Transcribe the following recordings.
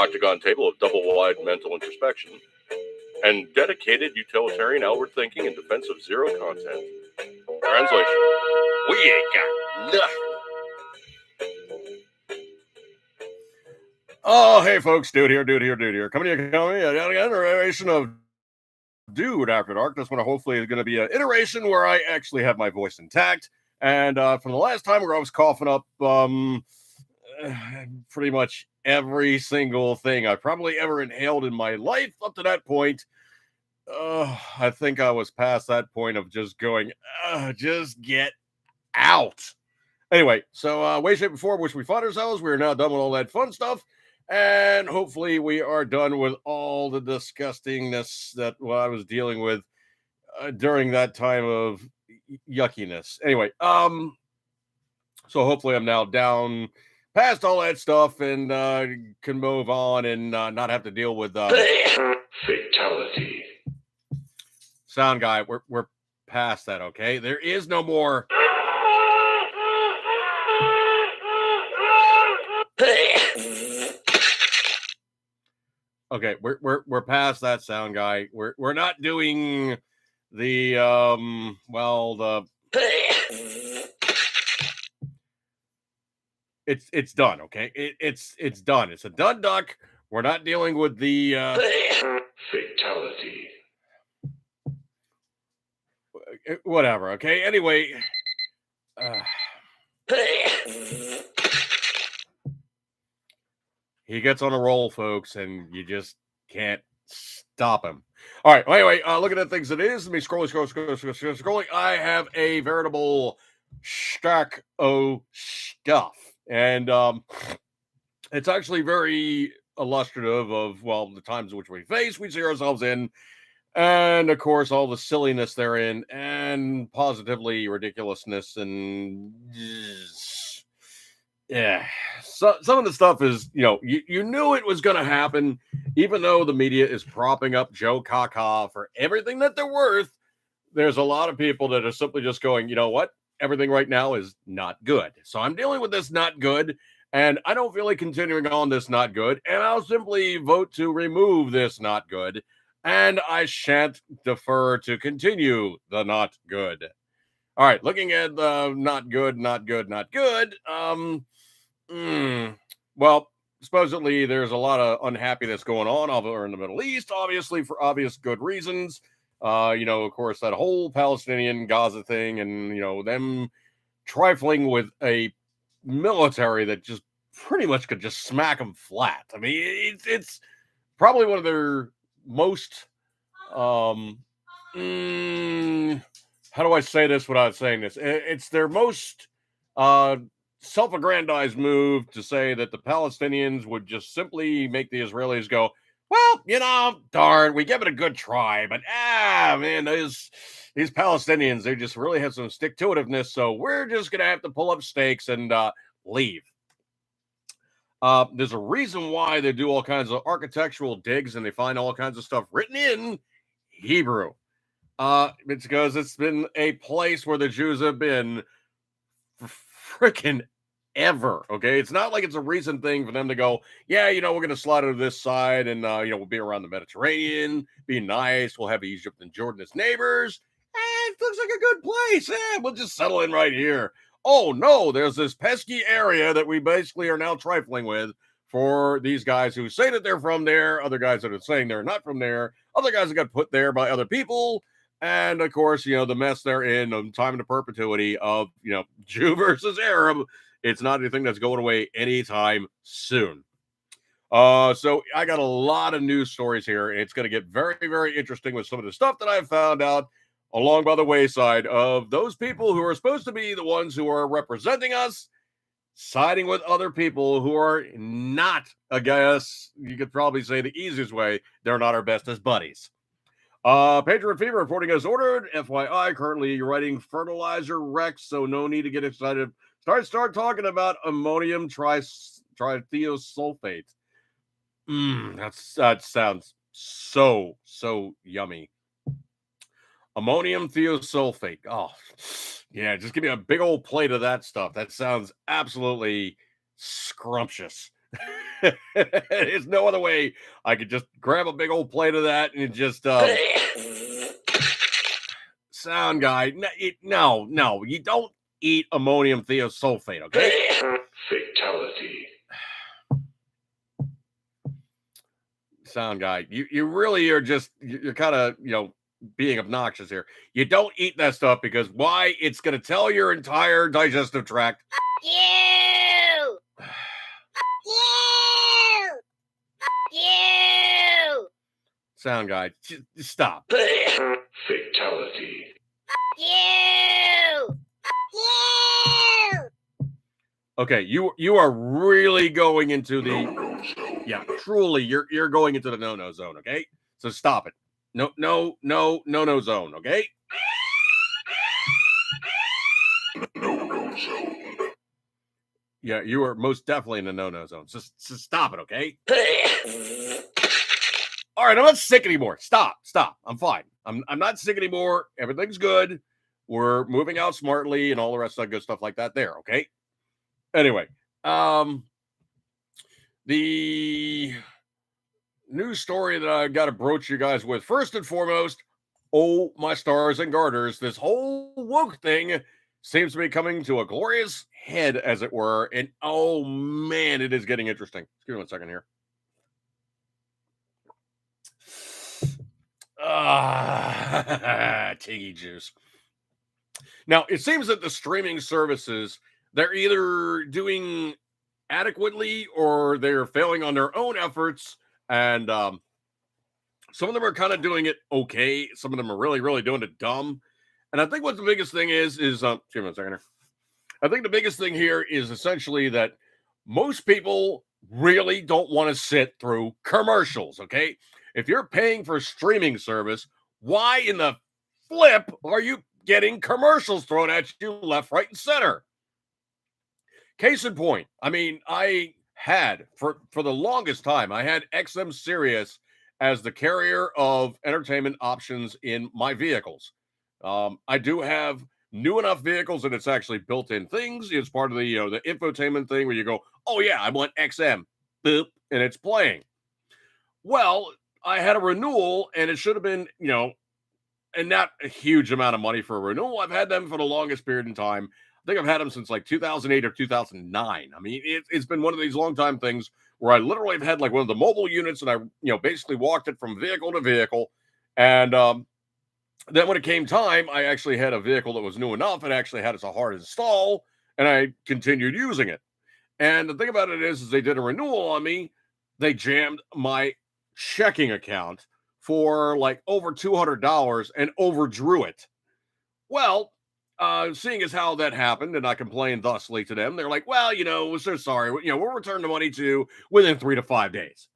octagon table of double-wide mental introspection, and dedicated utilitarian outward thinking in defense of zero content. Translation: we ain't got nothing. Oh, hey folks, dude here. Coming to an iteration of Dude After Dark. This one hopefully is going to be an iteration where I actually have my voice intact. And from the last time where I was coughing up pretty much every single thing I probably ever inhaled in my life up to that point, I think I was past that point of just going, just get out. Anyway, so way, shape, and form, which we find ourselves, we are now done with all that fun stuff. And hopefully we are done with all the disgustingness that I was dealing with during that time of yuckiness. Anyway, so hopefully I'm now down past all that stuff and can move on and not have to deal with fatality. Sound guy, we're past that, okay? There is no more. Okay, we're past that, sound guy. We're not doing the it's done, okay? It's done. It's a done duck. We're not dealing with the fatality. Whatever, okay? Anyway, he gets on a roll, folks, and you just can't stop him. All right. Well, anyway, looking at things it is. Let me scrolling. I have a veritable stack of stuff, and it's actually very illustrative of the times in which we see ourselves in, and of course all the silliness therein, and positively ridiculousness, and yeah. So some of the stuff is, you knew it was going to happen, even though the media is propping up Joe Caca for everything that they're worth. There's a lot of people that are simply just going, you know what? Everything right now is not good. So I'm dealing with this not good, and I don't feel like continuing on this not good, and I'll simply vote to remove this not good, and I shan't defer to continue the not good. All right, looking at the not good. Well, supposedly there's a lot of unhappiness going on over in the Middle East, obviously for obvious good reasons. Of course, that whole Palestinian Gaza thing, and them trifling with a military that just pretty much could just smack them flat. I mean, it's probably one of their most how do I say this without saying this? It's their most self-aggrandized move to say that the Palestinians would just simply make the Israelis go, well, darn, we give it a good try, but man, these Palestinians, they just really have some stick-to-itiveness, so we're just gonna have to pull up stakes and leave. There's a reason why they do all kinds of architectural digs and they find all kinds of stuff written in Hebrew. It's because it's been a place where the Jews have been freaking ever. Okay, it's not like it's a recent thing for them to go, we're going to slide to this side, and we'll be around the Mediterranean, be nice. We'll have Egypt and Jordan as neighbors. It looks like a good place. We'll just settle in right here. Oh no, there's this pesky area that we basically are now trifling with for these guys who say that they're from there, other guys that are saying they're not from there, other guys that got put there by other people. And of course, the mess they're in, time to perpetuity of, Jew versus Arab. It's not anything that's going away anytime soon. So I got a lot of news stories here, and it's going to get very, very interesting with some of the stuff that I've found out along by the wayside of those people who are supposed to be the ones who are representing us, siding with other people who are not, I guess, you could probably say the easiest way, they're not our bestest buddies. Patriot Fever reporting as ordered. FYI, currently writing fertilizer Rex, so no need to get excited. Start talking about ammonium trithiosulfate. That sounds so yummy. Ammonium thiosulfate. Oh, yeah, just give me a big old plate of that stuff. That sounds absolutely scrumptious. There's no other way I could just grab a big old plate of that and just sound guy. No, you don't eat ammonium thiosulfate, okay? Fatality. Sound guy, you really are just you're kind of being obnoxious here. You don't eat that stuff because why? It's going to tell your entire digestive tract. You! You! You! Sound guy, just stop. Fatality. You! You! Okay, you are really going into the truly you're going into the no zone. Okay, so stop it. No zone. Okay. No zone. Yeah, you are most definitely in the no zone. So stop it. Okay. All right, I'm not sick anymore. Stop. I'm fine. I'm not sick anymore. Everything's good. We're moving out smartly and all the rest of that good stuff like that. There. Okay. Anyway, the news story that I got to broach you guys with first and foremost. Oh, my stars and garters. This whole woke thing seems to be coming to a glorious head, as it were. And oh, man, it is getting interesting. Excuse me 1 second here. Tiggy juice. Now, it seems that the streaming services, they're either doing adequately or they're failing on their own efforts. And some of them are kind of doing it okay. Some of them are really, really doing it dumb. And I think what the biggest thing is excuse me 1 second here. I think the biggest thing here is essentially that most people really don't want to sit through commercials, okay? If you're paying for streaming service, why in the flip are you getting commercials thrown at you left, right, and center? Case in point, I mean, I had for the longest time, I had XM Sirius as the carrier of entertainment options in my vehicles. I do have new enough vehicles that it's actually built-in things. It's part of the the infotainment thing where you go, oh yeah, I want XM, boop, and it's playing. Well, I had a renewal, and it should have been and not a huge amount of money for a renewal. I've had them for the longest period in time. I think I've had them since like 2008 or 2009. I mean, it's been one of these long time things where I literally have had like one of the mobile units, and I basically walked it from vehicle to vehicle, and then when it came time, I actually had a vehicle that was new enough. It actually had a hard install, and I continued using it. And the thing about it is they did a renewal on me. They jammed my checking account for like over $200 and overdrew it. Well, seeing as how that happened, and I complained thusly to them, they're like, well, we're so sorry. We'll return the money to you within 3 to 5 days.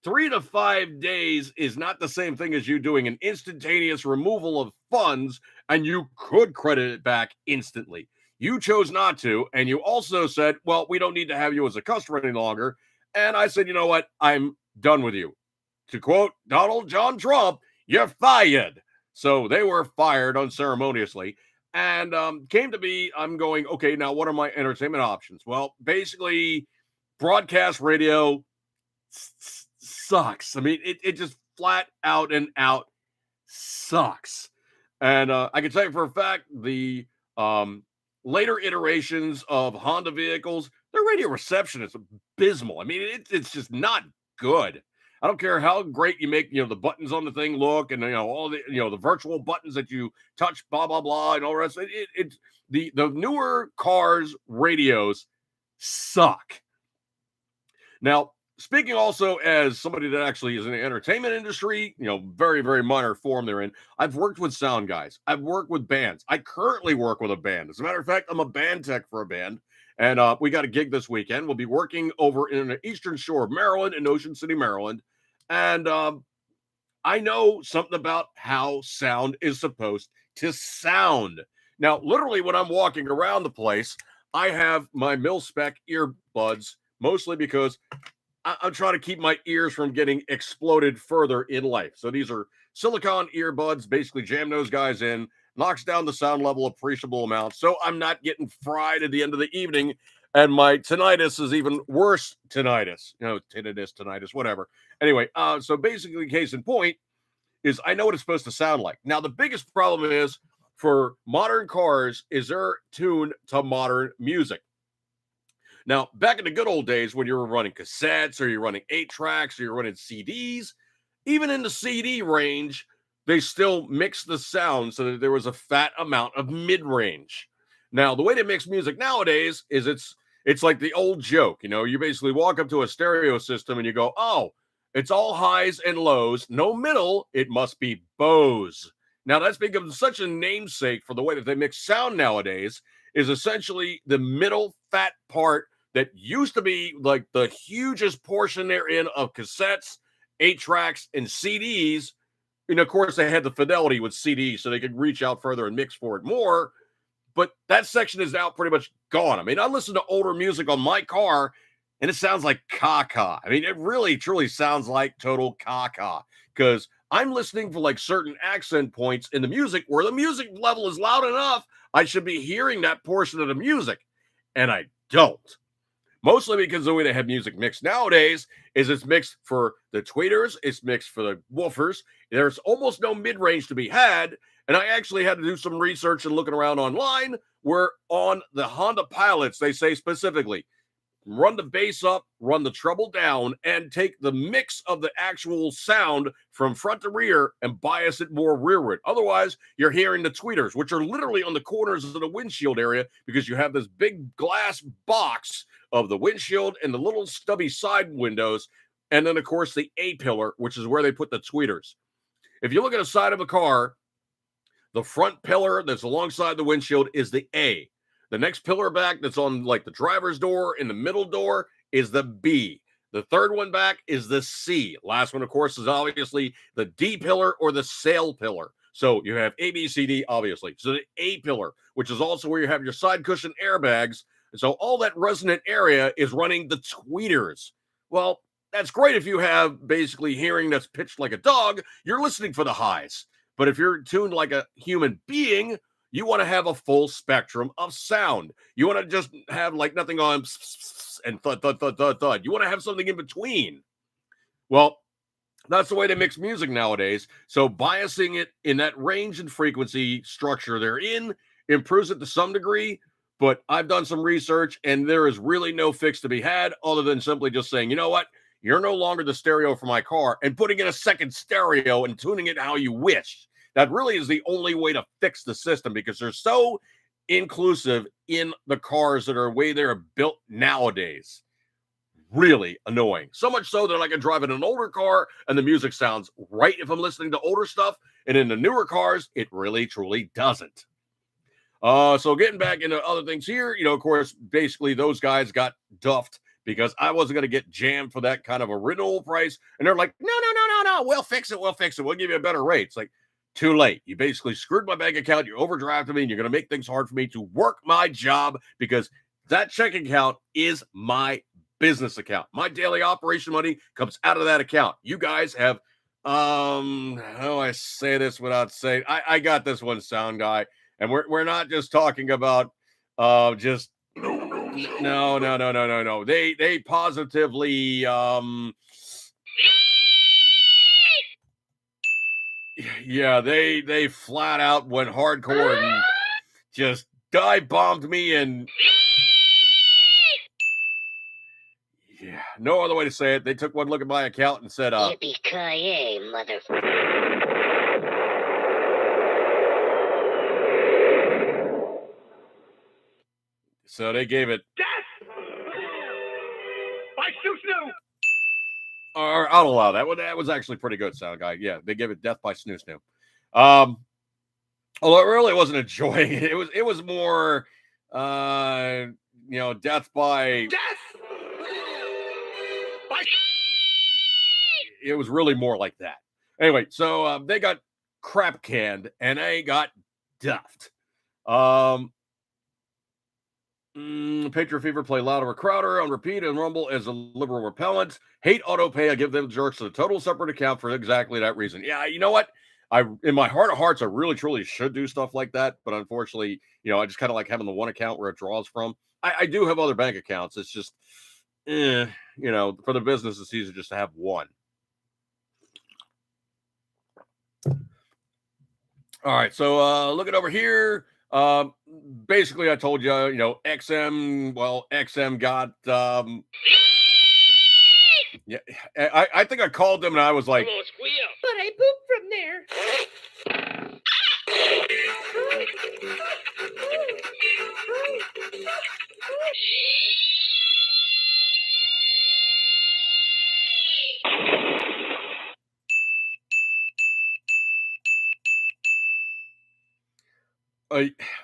3 to 5 days is not the same thing as you doing an instantaneous removal of funds, and you could credit it back instantly. You chose not to, and you also said, well, we don't need to have you as a customer any longer. And I said, you know what? I'm done with you. To quote Donald John Trump, you're fired. So they were fired unceremoniously. And came to be, I'm going, okay, now what are my entertainment options? Well, basically, broadcast radio sucks. I mean, it just flat out and out sucks. And I can tell you for a fact, the later iterations of Honda vehicles, their radio reception is abysmal. I mean, it's just not good. I don't care how great you make, the buttons on the thing look, and all the, the virtual buttons that you touch, blah blah blah, and all the rest. The newer cars radios suck. Now, speaking also as somebody that actually is in the entertainment industry, very, very minor form they're in. I've worked with sound guys. I've worked with bands. I currently work with a band. As a matter of fact, I'm a band tech for a band. And we got a gig this weekend. We'll be working over in the Eastern Shore of Maryland, in Ocean City, Maryland. And I know something about how sound is supposed to sound. Now, literally, when I'm walking around the place, I have my mil-spec earbuds, mostly because I'm trying to keep my ears from getting exploded further in life. So these are silicone earbuds, basically jam those guys in, knocks down the sound level appreciable amounts. So I'm not getting fried at the end of the evening and my tinnitus is even worse tinnitus. Tinnitus, whatever. Anyway, so basically, case in point is I know what it's supposed to sound like. Now, the biggest problem is for modern cars is they're tuned to modern music. Now, back in the good old days when you were running cassettes or you're running 8 tracks or you're running CDs, even in the CD range, they still mixed the sound so that there was a fat amount of mid-range. Now, the way they mix music nowadays is it's like the old joke, you basically walk up to a stereo system and you go, "Oh, it's all highs and lows, no middle, it must be Bose." Now, that's become such a namesake for the way that they mix sound nowadays is essentially the middle fat part that used to be like the hugest portion therein of cassettes, 8 tracks, and CDs. And of course, they had the fidelity with CDs so they could reach out further and mix for it more. But that section is now pretty much gone. I mean, I listen to older music on my car and it sounds like caca. I mean, it really truly sounds like total caca because I'm listening for like certain accent points in the music where the music level is loud enough. I should be hearing that portion of the music, and I don't. Mostly because the way they have music mixed nowadays is it's mixed for the tweeters, it's mixed for the woofers. There's almost no mid-range to be had. And I actually had to do some research and looking around online where on the Honda Pilots, they say specifically, run the bass up, run the treble down, and take the mix of the actual sound from front to rear and bias it more rearward. Otherwise, you're hearing the tweeters, which are literally on the corners of the windshield area because you have this big glass box of the windshield and the little stubby side windows. And then, of course, the A-pillar, which is where they put the tweeters. If you look at the side of a car, the front pillar that's alongside the windshield is the A. The next pillar back that's on like the driver's door in the middle door is the B. The third one back is the C. Last one, of course, is obviously the D pillar or the sail pillar. So you have A, B, C, D, obviously. So the A pillar, which is also where you have your side cushion airbags. And so all that resonant area is running the tweeters. Well, that's great if you have basically hearing that's pitched like a dog. You're listening for the highs. But if you're tuned like a human being, you want to have a full spectrum of sound. You want to just have like nothing on and thud, thud, thud, thud, thud. You want to have something in between. Well, that's the way they mix music nowadays. So biasing it in that range and frequency structure they're in improves it to some degree. But I've done some research and there is really no fix to be had other than simply just saying, you know what? You're no longer the stereo for my car and putting in a second stereo and tuning it how you wish. That really is the only way to fix the system because they're so inclusive in the cars that are the way they're built nowadays. Really annoying. So much so that I can drive in an older car and the music sounds right if I'm listening to older stuff. And in the newer cars, it really, truly doesn't. So getting back into other things here, of course, basically those guys got duffed because I wasn't going to get jammed for that kind of a renewal price. And they're like, no, we'll fix it. We'll give you a better rate. It's like, too late. You basically screwed my bank account. You overdrafted me and you're going to make things hard for me to work my job because that checking account is my business account. My daily operation money comes out of that account. You guys have, how do I say this without saying, I got this one, sound guy. And we're not just talking about just no. They positively yeah, they flat out went hardcore and just dive bombed me and yeah, no other way to say it. They took one look at my account and said, Yippee-ki-yay, motherfucker. So they gave it Death by Snoo. or I'll allow that one. That was actually pretty good, sound guy. Yeah, they gave it death by Snoo. Although it really wasn't enjoying it. It was more death by it was really more like that. Anyway, so they got crap canned and they got duffed. Patriot Fever play louder with Crowder on repeat and Rumble as a liberal repellent. Hate auto pay. I give them jerks a total separate account for exactly that reason. Yeah, you know what? In my heart of hearts, I really truly should do stuff like that, but unfortunately, I just kind of like having the one account where it draws from. I do have other bank accounts. It's just, you know, for the business, it's easier just to have one. All right, so looking over here, basically, I told you, you know, XM. Well, XM got, yeah, I think I called them and I was like, Come on, squeal. But I pooped from there.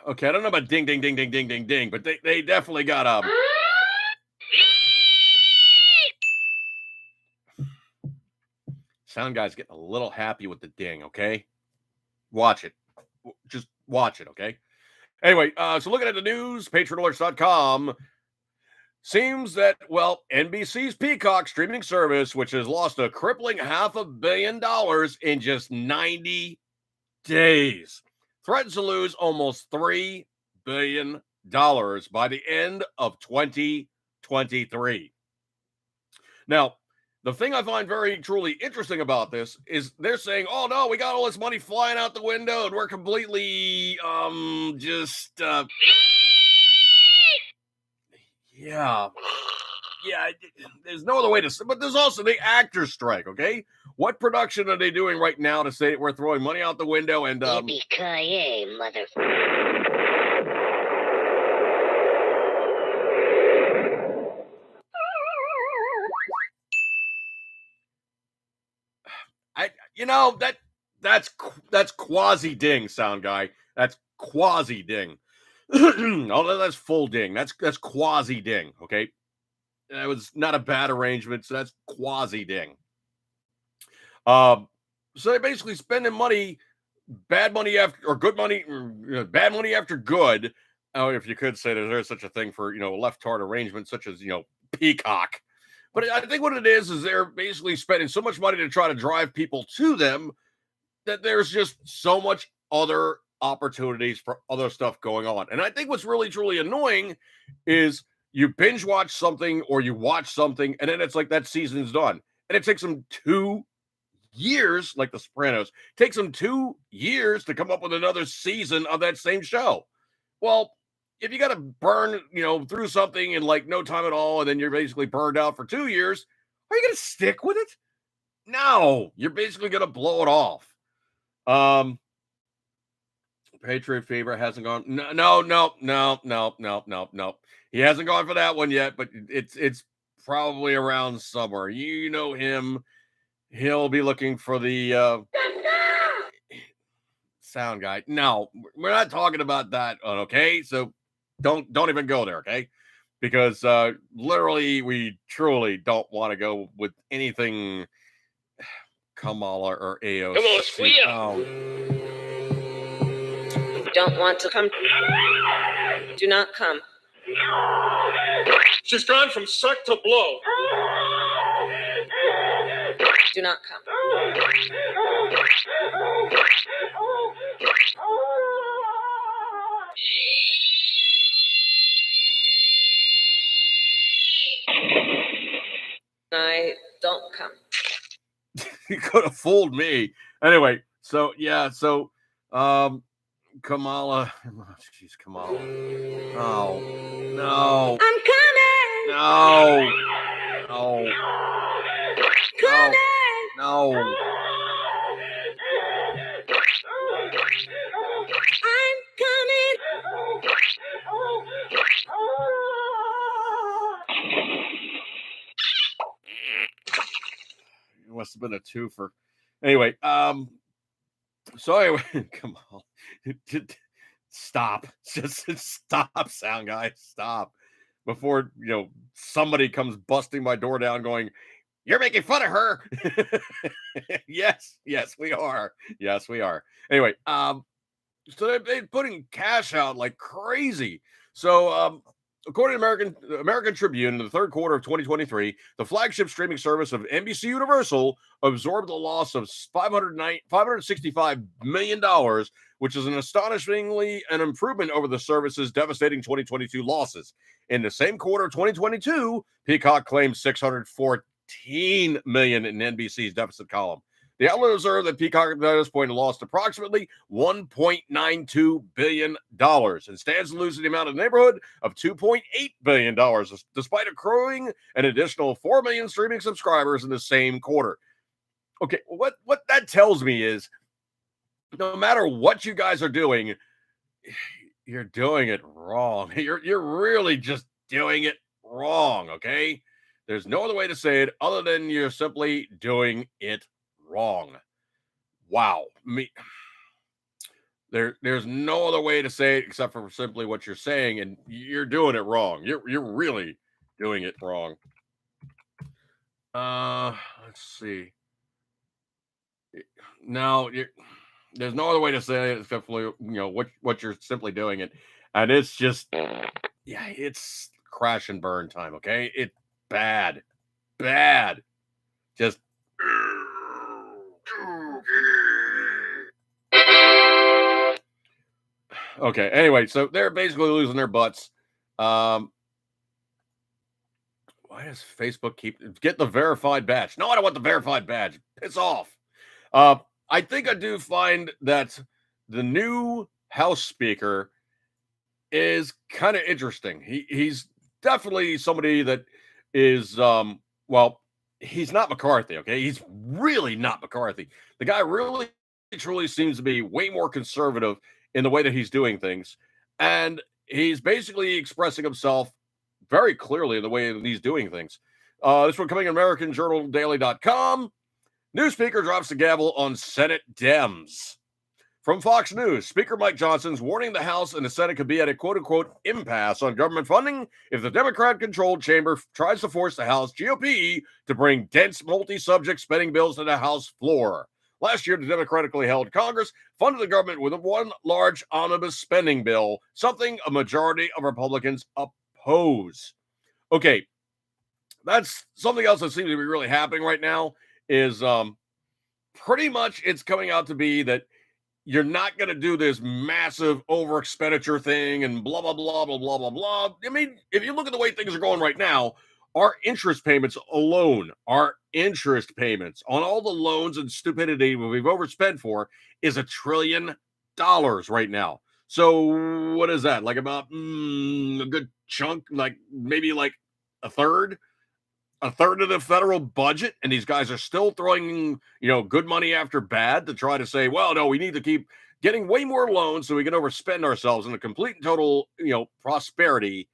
okay, I don't know about ding, ding, ding, ding, ding, ding, ding, but they definitely got sound guy's getting a little happy with the ding. Okay, watch it, just watch it. Okay. Anyway, so looking at the news, patriotalerts.com. Seems that, well, NBC's Peacock streaming service, which has lost a crippling $500 million in just 90 days, threatens to lose almost $3 billion by the end of 2023. Now, the thing I find very truly interesting about this is they're saying, oh no, we got all this money flying out the window and we're completely yeah. Yeah, there's no other way to say, but there's also the actors strike, okay? What production are they doing right now to say we're throwing money out the window and Yippee-ki-yay, motherfucker. you know, that's quasi ding, sound guy. That's quasi ding. Although that's full ding. That's quasi ding, okay? That was not a bad arrangement, so that's quasi ding. So they're basically spending money, bad money after or good money, bad money after good. Oh, if you could say that there's such a thing for, you know, left-tard arrangements such as, you know, Peacock. But I think what it is they're basically spending so much money to try to drive people to them that there's just so much other opportunities for other stuff going on. And I think what's really truly annoying is you binge watch something or you watch something and then it's like that season's done. And it takes them 2 years, like The Sopranos, takes them 2 years to come up with another season of that same show. Well, if you got to burn, you know, through something in like no time at all, and then you're basically burned out for 2 years, are you going to stick with it? No, you're basically going to blow it off. Patriot Fever hasn't gone. No. He hasn't gone for that one yet, but it's probably around somewhere. You know him. He'll be looking for the sound guy. No, we're not talking about that. Okay, so don't even go there. Okay, because literally, we truly don't want to go with anything Kamala or AOC. Come on, squeal. Oh. Don't want to come. Do not come. She's gone from suck to blow. Do not come. I don't come. You could have fooled me. Anyway, so yeah, so Kamala. Oh, jeez, Kamala. Oh, no. I'm coming. No. No. Coming. No. I'm coming. It must have been a twofer. Anyway, so anyway, come on. Stop. Just stop, sound guy. Stop. Before, you know, somebody comes busting my door down going, you're making fun of her. Yes, we are. Yes, we are. Anyway, so they're putting cash out like crazy. So according to American Tribune, in the third quarter of 2023, the flagship streaming service of NBC Universal absorbed a loss of $565 million, which is an astonishingly an improvement over the service's devastating 2022 losses. In the same quarter of 2022, Peacock claimed $614 million in NBC's deficit column. The outlet observed that Peacock at this point lost approximately $1.92 billion and stands to lose the amount in the neighborhood of $2.8 billion, despite accruing an additional 4 million streaming subscribers in the same quarter. Okay, what that tells me is no matter what you guys are doing, you're doing it wrong. You're really just doing it wrong, okay? There's no other way to say it other than you're simply doing it wrong. Wow. There's no other way to say it except for simply what you're saying, and you're doing it wrong. You're really doing it wrong. Let's see. No, there's no other way to say it except for what you're simply doing it, and it's just it's crash and burn time. Okay, it's bad, just. Okay, anyway, so they're basically losing their butts. Why does Facebook get the verified badge? No, I don't want the verified badge. Piss off. I think I do find that the new House Speaker is kind of interesting. He's definitely somebody that is, he's not McCarthy, okay? He's really not McCarthy. The guy really, truly seems to be way more conservative in the way that he's doing things. And he's basically expressing himself very clearly in the way that he's doing things. This one coming in AmericanJournalDaily.com. New Speaker drops the gavel on Senate Dems. From Fox News, Speaker Mike Johnson's warning the House and the Senate could be at a quote-unquote impasse on government funding if the Democrat-controlled chamber tries to force the House GOP to bring dense multi-subject spending bills to the House floor. Last year, the democratically held Congress funded the government with one large omnibus spending bill, something a majority of Republicans oppose. Okay, that's something else that seems to be really happening right now is pretty much it's coming out to be that you're not going to do this massive over expenditure thing and blah, blah, blah, blah, blah, blah, blah. I mean, if you look at the way things are going right now, our interest payments alone, our interest payments on all the loans and stupidity we've overspent for is $1 trillion right now. So what is that? Like about a good chunk, like maybe like a third of the federal budget, and these guys are still throwing, good money after bad to try to say, well, no, we need to keep getting way more loans so we can overspend ourselves in a complete and total, prosperity.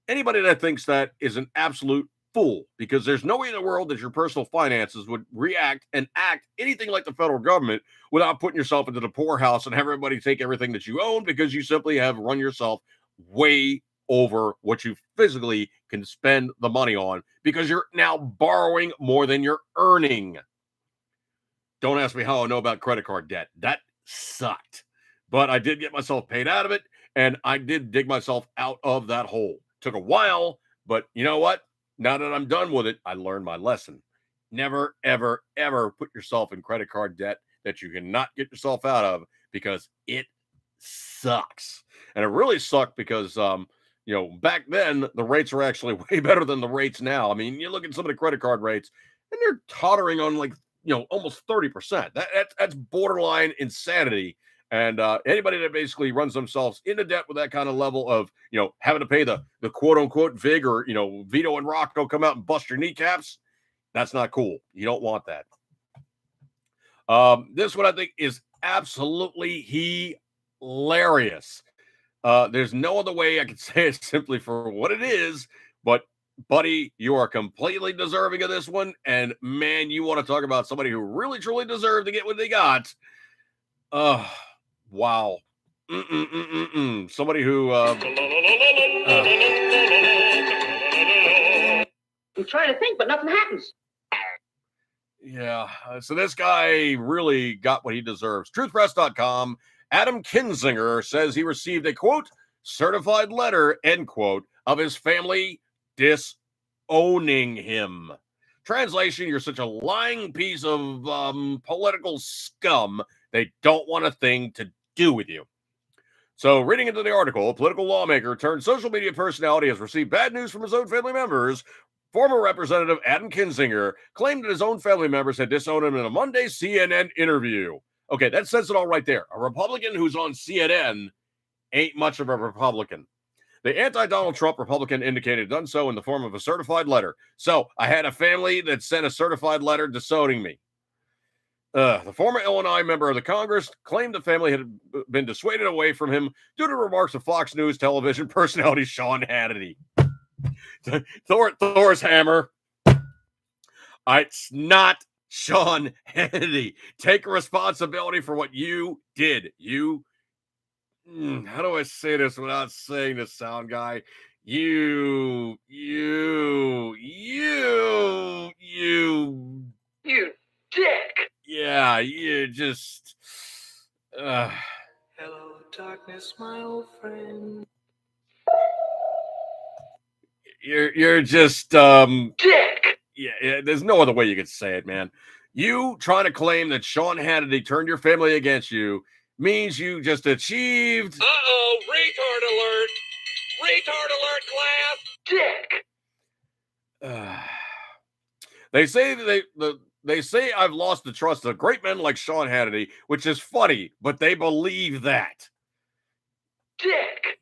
Anybody that thinks that is an absolute fool, because there's no way in the world that your personal finances would react and act anything like the federal government without putting yourself into the poorhouse and have everybody take everything that you own because you simply have run yourself way over what you physically can spend the money on because you're now borrowing more than you're earning. Don't ask me how I know about credit card debt. That sucked. But I did get myself paid out of it, and I did dig myself out of that hole. Took a while, but you know what? Now that I'm done with it, I learned my lesson. Never, ever, ever put yourself in credit card debt that you cannot get yourself out of because it sucks. And it really sucked because back then the rates were actually way better than the rates now. I mean, you look at some of the credit card rates and they're tottering on almost 30%. That's borderline insanity. And anybody that basically runs themselves into debt with that kind of level of, having to pay the quote unquote VIG or, Vito and Rocco come out and bust your kneecaps. That's not cool. You don't want that. This one I think is absolutely hilarious. There's no other way I can say it simply for what it is, but buddy, you are completely deserving of this one. And man, you want to talk about somebody who really, truly deserved to get what they got. Wow. Somebody who, I'm trying to think, but nothing happens. Yeah. So this guy really got what he deserves. Truthpress.com. Adam Kinzinger says he received a, quote, certified letter, end quote, of his family disowning him. Translation, you're such a lying piece of political scum, they don't want a thing to do with you. So, reading into the article, a political lawmaker turned social media personality has received bad news from his own family members. Former Representative Adam Kinzinger claimed that his own family members had disowned him in a Monday CNN interview. Okay, that says it all right there. A Republican who's on CNN ain't much of a Republican. The anti-Donald Trump Republican indicated done so in the form of a certified letter. So, I had a family that sent a certified letter disowning me. The former Illinois member of the Congress claimed the family had been dissuaded away from him due to remarks of Fox News television personality Sean Hannity. Thor's hammer. It's not Sean Hannity. Take responsibility for what you did. How do I say this without saying the sound guy? You dick. Yeah, you just. Hello, darkness, my old friend. You're just Dick. Yeah, there's no other way you could say it, man. You trying to claim that Sean Hannity turned your family against you means you just achieved. Uh-oh, retard alert. Retard alert, class. Dick. They say that they say I've lost the trust of great men like Sean Hannity, which is funny, but they believe that. Dick.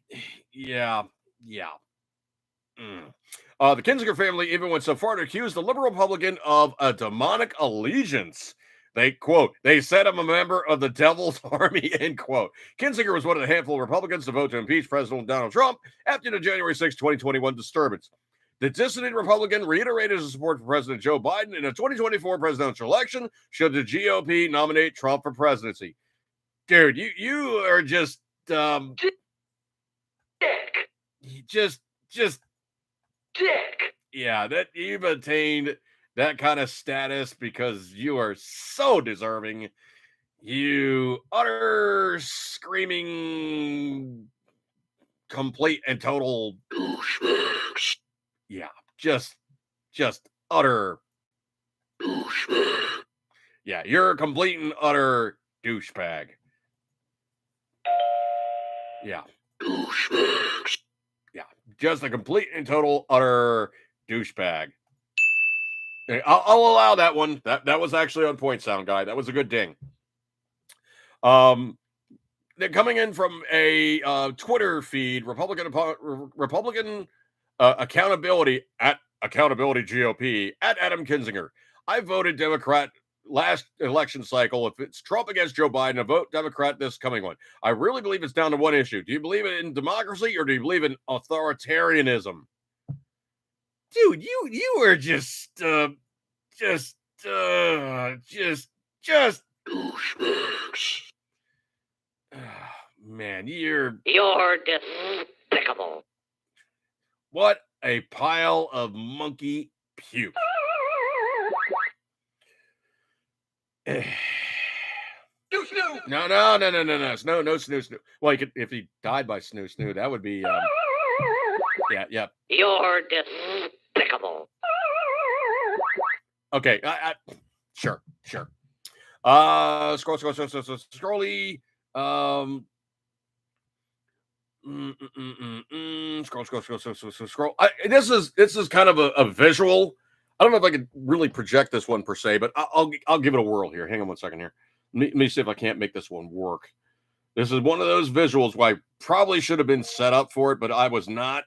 Yeah. The Kinzinger family even went so far to accuse the liberal Republican of a demonic allegiance. They said I'm a member of the devil's army, end quote. Kinzinger was one of the handful of Republicans to vote to impeach President Donald Trump after the January 6, 2021 disturbance. The dissident Republican reiterated his support for President Joe Biden in a 2024 presidential election should the GOP nominate Trump for presidency. Dude, you are just Dick. just Dick. yeah, that you've attained that kind of status because you are so deserving. You utter screaming complete and total Douchebags. yeah, just utter Douchebag. yeah, you're a complete and utter douchebag. Yeah. Douchebags. Yeah, just a complete and total utter douchebag. Okay, I'll allow that one. That was actually on point, sound guy. That was a good ding. They're coming in from a Twitter feed, Republican accountability at accountability GOP at Adam Kinzinger. I voted Democrat last election cycle. If it's Trump against Joe Biden, I vote Democrat this coming one. I really believe it's down to one issue. Do you believe in democracy or do you believe in authoritarianism? Dude, you are just Douchebags. man, you're despicable. what a pile of monkey puke. No, snoo. Well, he could, if he died by snoo, that would be yeah. You're despicable. Okay, sure. Scrolly. Scroll. This is kind of a visual. I don't know if I could really project this one per se, but I'll give it a whirl here. Hang on one second here. Let me see if I can't make this one work. This is one of those visuals where I probably should have been set up for it, but I was not.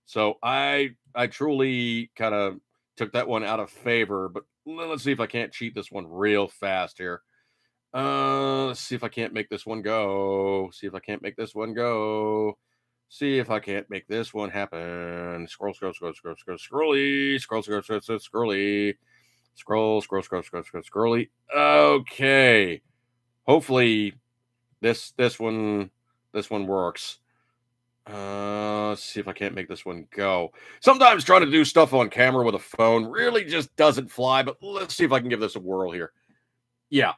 So I truly kind of took that one out of favor. But let's see if I can't cheat this one real fast here. Let's see if I can't make this one go. See if I can't make this one happen. Scroll. Okay. Hopefully this one works. Let's see if I can't make this one go. Sometimes trying to do stuff on camera with a phone really just doesn't fly, but let's see if I can give this a whirl here. Yeah.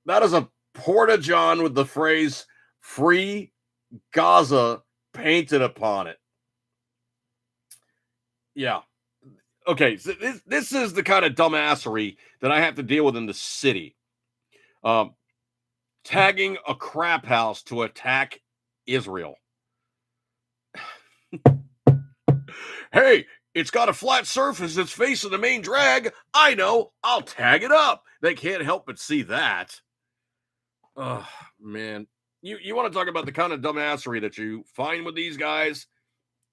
That is a Porta-John with the phrase "Free Gaza" painted upon it. Yeah. Okay. So this is the kind of dumbassery that I have to deal with in the city. Um, Tagging a crap house to attack Israel. Hey, it's got a flat surface that's facing the main drag. I know. I'll tag it up. They can't help but see that. Oh, man. You want to talk about the kind of dumbassery that you find with these guys?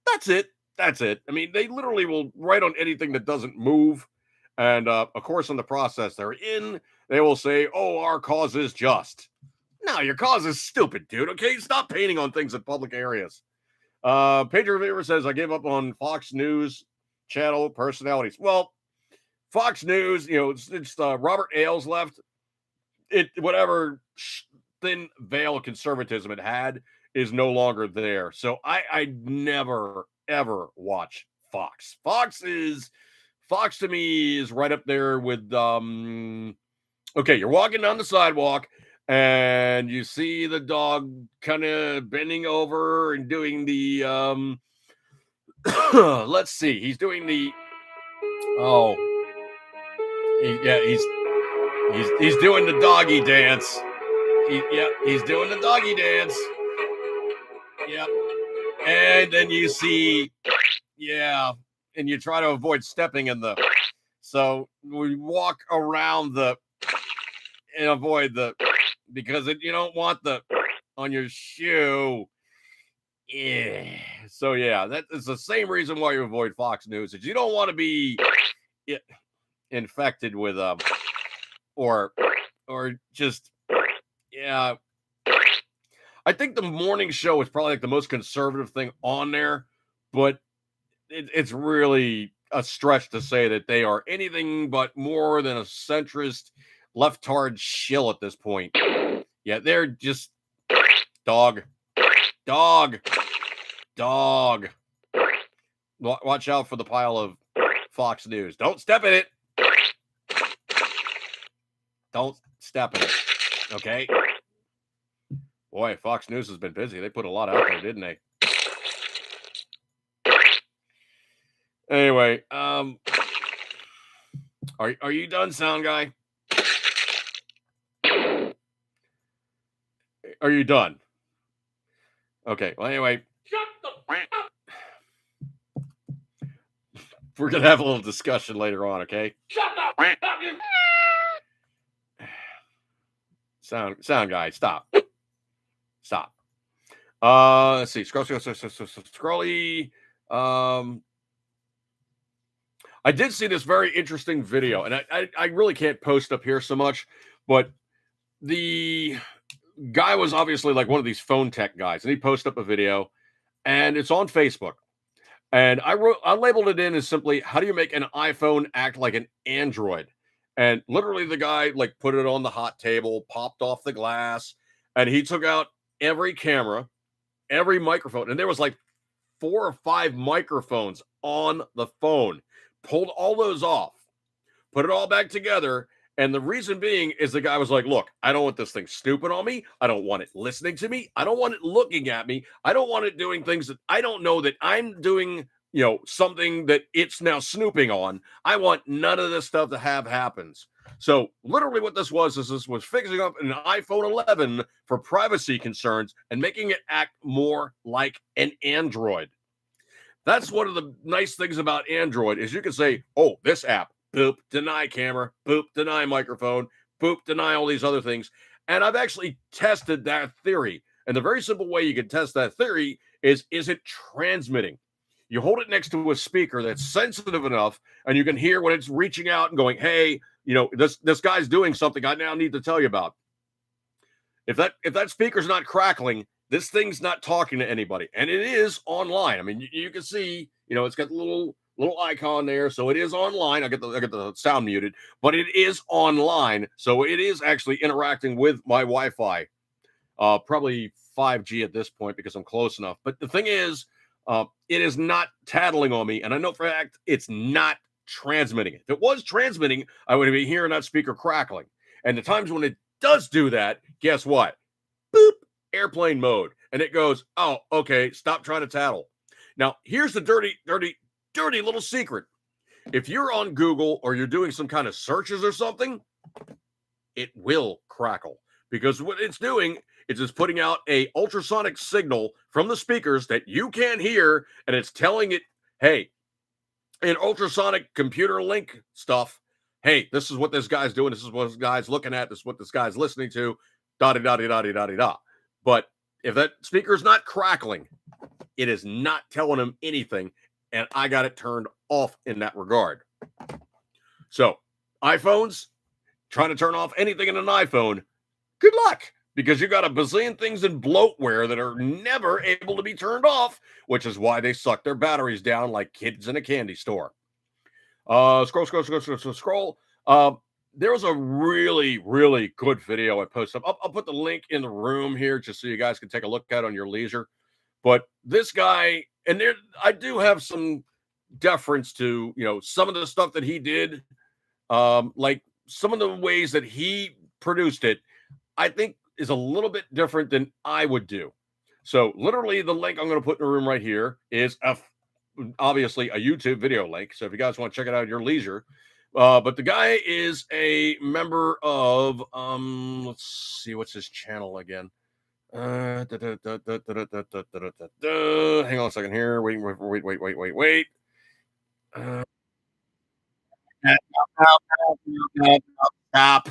That's it. That's it. I mean, they literally will write on anything that doesn't move. And of course, in the process they're in, they will say, oh, our cause is just. No, your cause is stupid, dude. Okay, stop painting on things in public areas. Pedro Rivera says, I gave up on Fox News channel personalities. Well, Fox News, it's Robert Ailes left. It whatever thin veil of conservatism it had is no longer there. So I never ever watch Fox. Fox to me is right up there with okay, you're walking down the sidewalk and you see the dog kind of bending over and doing the let's see, he's doing the oh he's doing the doggy dance. He's doing the doggy dance. Yep. And then you see, yeah, and you try to avoid stepping in the. So we walk around and avoid because you don't want the on your shoe. Yeah. So yeah, that is the same reason why you avoid Fox News is you don't want to be infected with or just yeah. I think the morning show is probably like the most conservative thing on there, but it's really a stretch to say that they are anything but more than a centrist leftard shill at this point. Yeah, they're just dog. Watch out for the pile of Fox News. Don't step in it. Don't step in it. Okay. Boy, Fox News has been busy. They put a lot out there, didn't they? Anyway, are you done, sound guy? Are you done? Okay. Well, anyway, Shut the up. we're gonna have a little discussion later on. Okay. Shut the up. Sound guy, stop. Let's see. Scrolly. I did see this very interesting video, and I really can't post up here so much, but the guy was obviously like one of these phone tech guys, and he posted up a video, and it's on Facebook. And I labeled it in as simply, how do you make an iPhone act like an Android? And literally the guy like put it on the hot table, popped off the glass, and he took out every camera, every microphone, and there was like 4 or 5 microphones on the phone, pulled all those off, put it all back together. And the reason being is the guy was like, look, I don't want this thing stupid on me. I don't want it listening to me. I don't want it looking at me. I don't want it doing things that I don't know that I'm doing, something that it's now snooping on. I want none of this stuff to have happens. So literally what this was is this was fixing up an iPhone 11 for privacy concerns and making it act more like an Android. That's one of the nice things about Android is you can say, oh, this app, boop, deny camera, boop, deny microphone, boop, deny all these other things. And I've actually tested that theory. And the very simple way you can test that theory is it transmitting? You hold it next to a speaker that's sensitive enough, and you can hear when it's reaching out and going, hey, this guy's doing something I now need to tell you about. If that speaker's not crackling, this thing's not talking to anybody. And it is online. I mean, you can see, it's got the little icon there, so it is online. I get the sound muted, but it is online, so it is actually interacting with my Wi-Fi. Probably 5G at this point because I'm close enough. But the thing is, it is not tattling on me, and I know for a fact it's not transmitting. If it was transmitting, I would be hearing that speaker crackling. And the times when it does do that, guess what? Boop, airplane mode, and it goes, oh, okay, stop trying to tattle. Now, here's the dirty dirty little secret. If you're on Google or you're doing some kind of searches or something, it will crackle, because what it's doing is it's putting out a ultrasonic signal from the speakers that you can't hear, and it's telling it, hey, in ultrasonic computer link stuff, hey, this is what this guy's doing, this is what this guy's looking at, this is what this guy's listening to, da da da da da da da. But if that speaker's not crackling, it is not telling him anything, and I got it turned off in that regard. So iPhones, trying to turn off anything in an iPhone, good luck, because you got a bazillion things in bloatware that are never able to be turned off, which is why they suck their batteries down like kids in a candy store. Scroll. There was a really, really good video I posted up. I'll put the link in the room here just so you guys can take a look at it on your leisure. But this guy, and there, I do have some deference to, some of the stuff that he did, like some of the ways that he produced it, I think is a little bit different than I would do. So literally the link I'm going to put in the room right here is obviously a YouTube video link. So if you guys want to check it out at your leisure, but the guy is a member of, let's see, what's his channel again? Hang on a second here. Wait. Stop.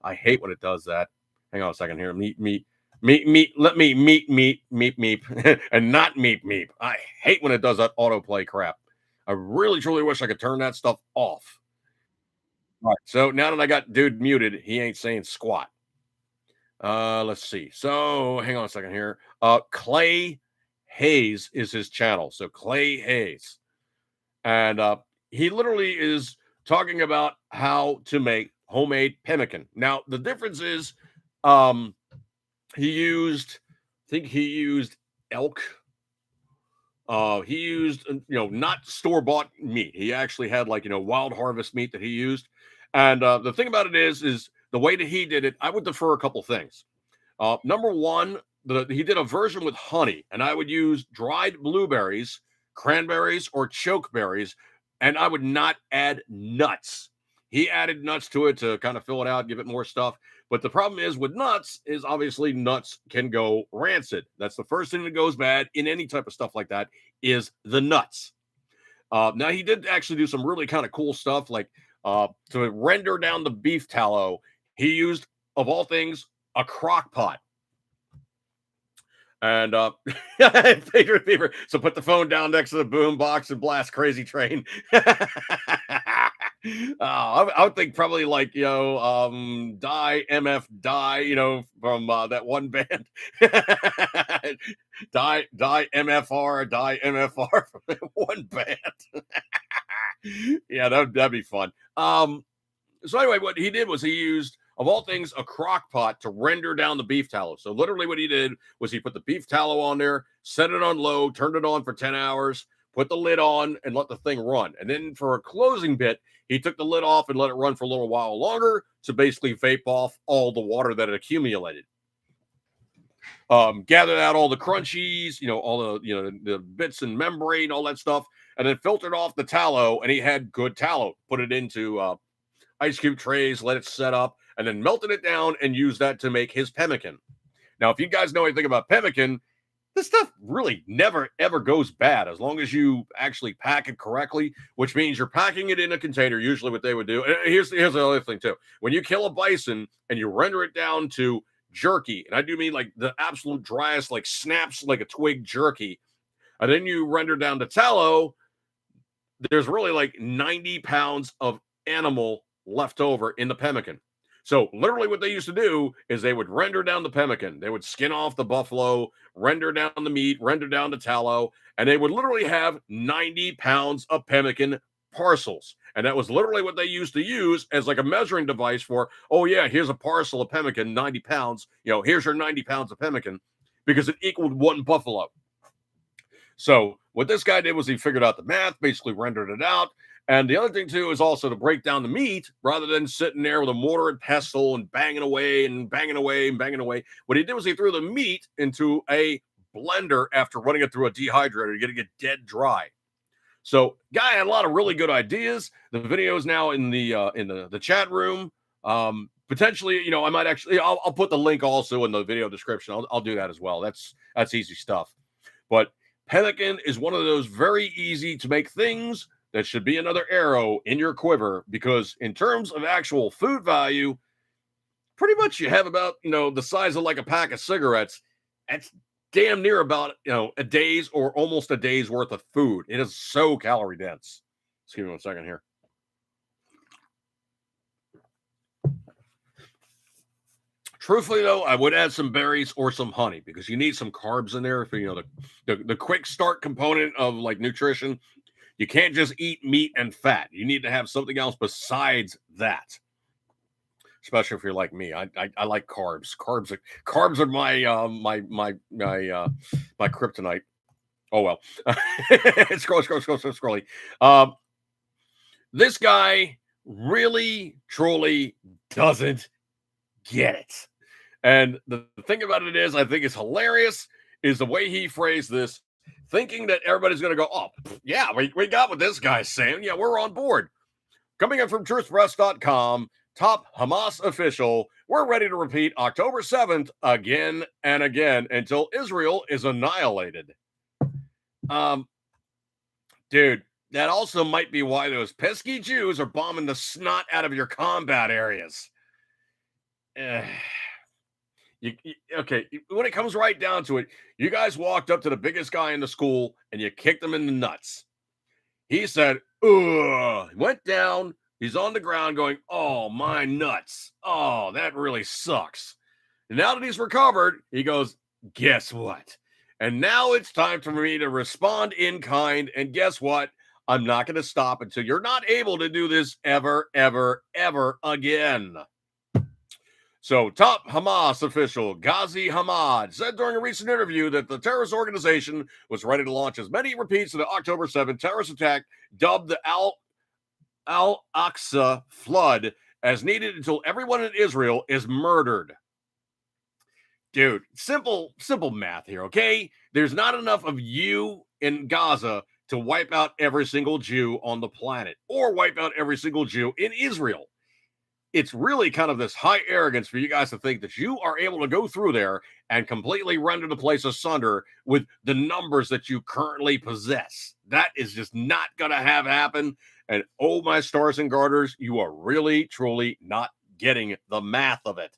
I hate when it does that. Hang on a second here. Meet. Let me meep, and not meep. I hate when it does that autoplay crap. I really, truly wish I could turn that stuff off. All right. So now that I got dude muted, he ain't saying squat. Let's see. So hang on a second here. Clay Hayes is his channel. So Clay Hayes. And he literally is talking about how to make homemade pemmican. Now, the difference is he used elk. He used, not store-bought meat. He actually had wild harvest meat that he used. And the thing about it is the way that he did it, I would defer a couple things. Number one, he did a version with honey, and I would use dried blueberries, cranberries, or chokeberries, and I would not add nuts. He added nuts to it to kind of fill it out, give it more stuff. But the problem is with nuts is obviously nuts can go rancid. That's the first thing that goes bad in any type of stuff like that is the nuts. Now, he did actually do some really kind of cool stuff, like to render down the beef tallow, he used, of all things, a crock pot. And fever. So put the phone down next to the boom box and blast Crazy Train. I would think probably Die MF Die, from that one band. Die MFR from that one band. Yeah, that'd be fun. So anyway, what he did was he used, of all things, a crock pot to render down the beef tallow. So literally what he did was he put the beef tallow on there, set it on low, turned it on for 10 hours, put the lid on, and let the thing run. And then for a closing bit, he took the lid off and let it run for a little while longer to basically vape off all the water that had accumulated. Gathered out all the crunchies, all the bits and membrane, all that stuff, and then filtered off the tallow, and he had good tallow. Put it into ice cube trays, let it set up, and then melted it down and used that to make his pemmican. Now, if you guys know anything about pemmican, this stuff really never, ever goes bad as long as you actually pack it correctly, which means you're packing it in a container, usually what they would do. And here's the other thing, too. When you kill a bison and you render it down to jerky, and I do mean like the absolute driest, like snaps like a twig jerky, and then you render down to tallow, there's really like 90 pounds of animal left over in the pemmican. So literally what they used to do is they would render down the pemmican. They would skin off the buffalo, render down the meat, render down the tallow, and they would literally have 90 pounds of pemmican parcels. And that was literally what they used to use as like a measuring device for, oh yeah, here's a parcel of pemmican, 90 pounds. Here's your 90 pounds of pemmican, because it equaled one buffalo. So what this guy did was he figured out the math, basically rendered it out. And the other thing, too, is also to break down the meat rather than sitting there with a mortar and pestle and banging away. What he did was he threw the meat into a blender after running it through a dehydrator to get it dead dry. So, guy had a lot of really good ideas. The video is now in the chat room. Potentially, I might actually I'll put the link also in the video description. I'll do that as well. That's easy stuff. But pemmican is one of those very easy to make things that should be another arrow in your quiver, because in terms of actual food value, pretty much you have about, the size of like a pack of cigarettes. That's damn near about, a day's or almost a day's worth of food. It is so calorie dense. Excuse me 1 second here. Truthfully, though, I would add some berries or some honey, because you need some carbs in there for, the quick start component of like nutrition. You can't just eat meat and fat. You need to have something else besides that. Especially if you're like me, I like carbs. Carbs are my kryptonite. Oh well. Scrolly. This guy really truly doesn't get it. And the thing about it is, I think it's hilarious, is the way he phrased this, thinking that everybody's going to go, oh, yeah, we got what this guy's saying. Yeah, we're on board. Coming in from truthpress.com, top Hamas official, we're ready to repeat October 7th again and again until Israel is annihilated. Dude, that also might be why those pesky Jews are bombing the snot out of your combat areas. Okay, when it comes right down to it, you guys walked up to the biggest guy in the school and you kicked him in the nuts. He said, ugh, went down. He's on the ground going, oh, my nuts. Oh, that really sucks. And now that he's recovered, he goes, guess what? And now it's time for me to respond in kind. And guess what? I'm not going to stop until you're not able to do this ever, ever, ever again. So, top Hamas official Ghazi Hamad said during a recent interview that the terrorist organization was ready to launch as many repeats of the October 7th terrorist attack, dubbed the Al-Aqsa flood, as needed until everyone in Israel is murdered. Dude, simple math here, okay? There's not enough of you in Gaza to wipe out every single Jew on the planet, or wipe out every single Jew in Israel. It's really kind of this high arrogance for you guys to think that you are able to go through there and completely render the place asunder with the numbers that you currently possess. That is just not going to happen. And oh, my stars and garters, you are really, truly not getting the math of it.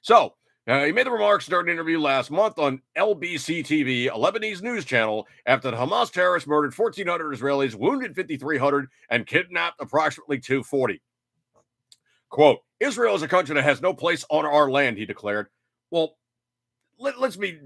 So, he made the remarks during an interview last month on LBC TV, a Lebanese news channel, after the Hamas terrorists murdered 1,400 Israelis, wounded 5,300, and kidnapped approximately 240. Quote, Israel is a country that has no place on our land, he declared. Well, let's be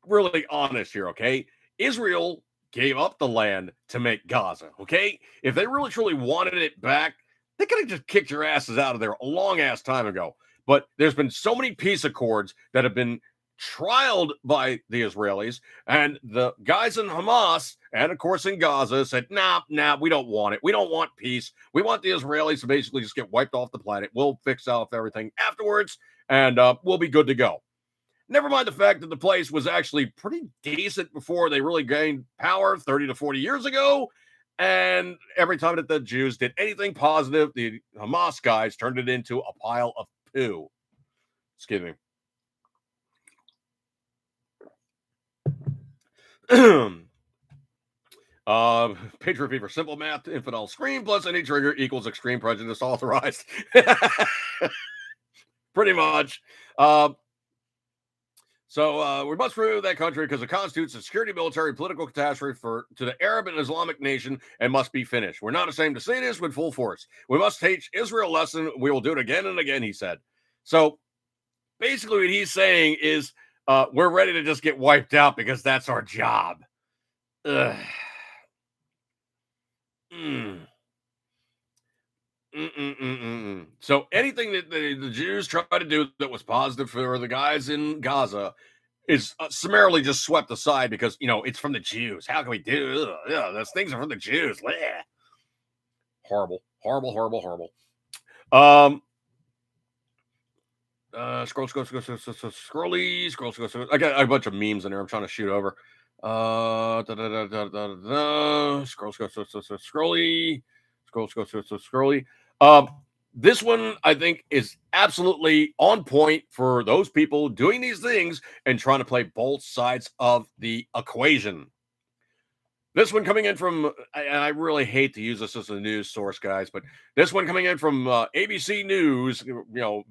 really honest here, okay? Israel gave up the land to make Gaza, okay? If they really truly wanted it back, they could have just kicked your asses out of there a long ass time ago. But there's been so many peace accords that have been trialed by the Israelis, and the guys in Hamas and of course in Gaza said, nah, we don't want it. We don't want peace. We want the Israelis to basically just get wiped off the planet. We'll fix off everything afterwards, and we'll be good to go. Never mind the fact that the place was actually pretty decent before they really gained power 30 to 40 years ago. And every time that the Jews did anything positive, the Hamas guys turned it into a pile of poo. Excuse me. Patriot Fever, simple math, infidel scream plus any trigger equals extreme prejudice authorized. Pretty much. So we must remove that country because it constitutes a security, military, political catastrophe to the Arab and Islamic nation and must be finished. We're not ashamed to say this with full force. We must teach Israel a lesson. We will do it again and again, he said. So basically what he's saying is we're ready to just get wiped out because that's our job. Ugh. So anything that the Jews try to do that was positive for the guys in Gaza is summarily just swept aside because, it's from the Jews. How can we do? Those things are from the Jews. Blech. Horrible. Scroll. I got a bunch of memes in there I'm trying to shoot over. Scrolly. This one I think is absolutely on point for those people doing these things and trying to play both sides of the equation. This one coming in from, and I really hate to use this as a news source, guys, but this one coming in from ABC News,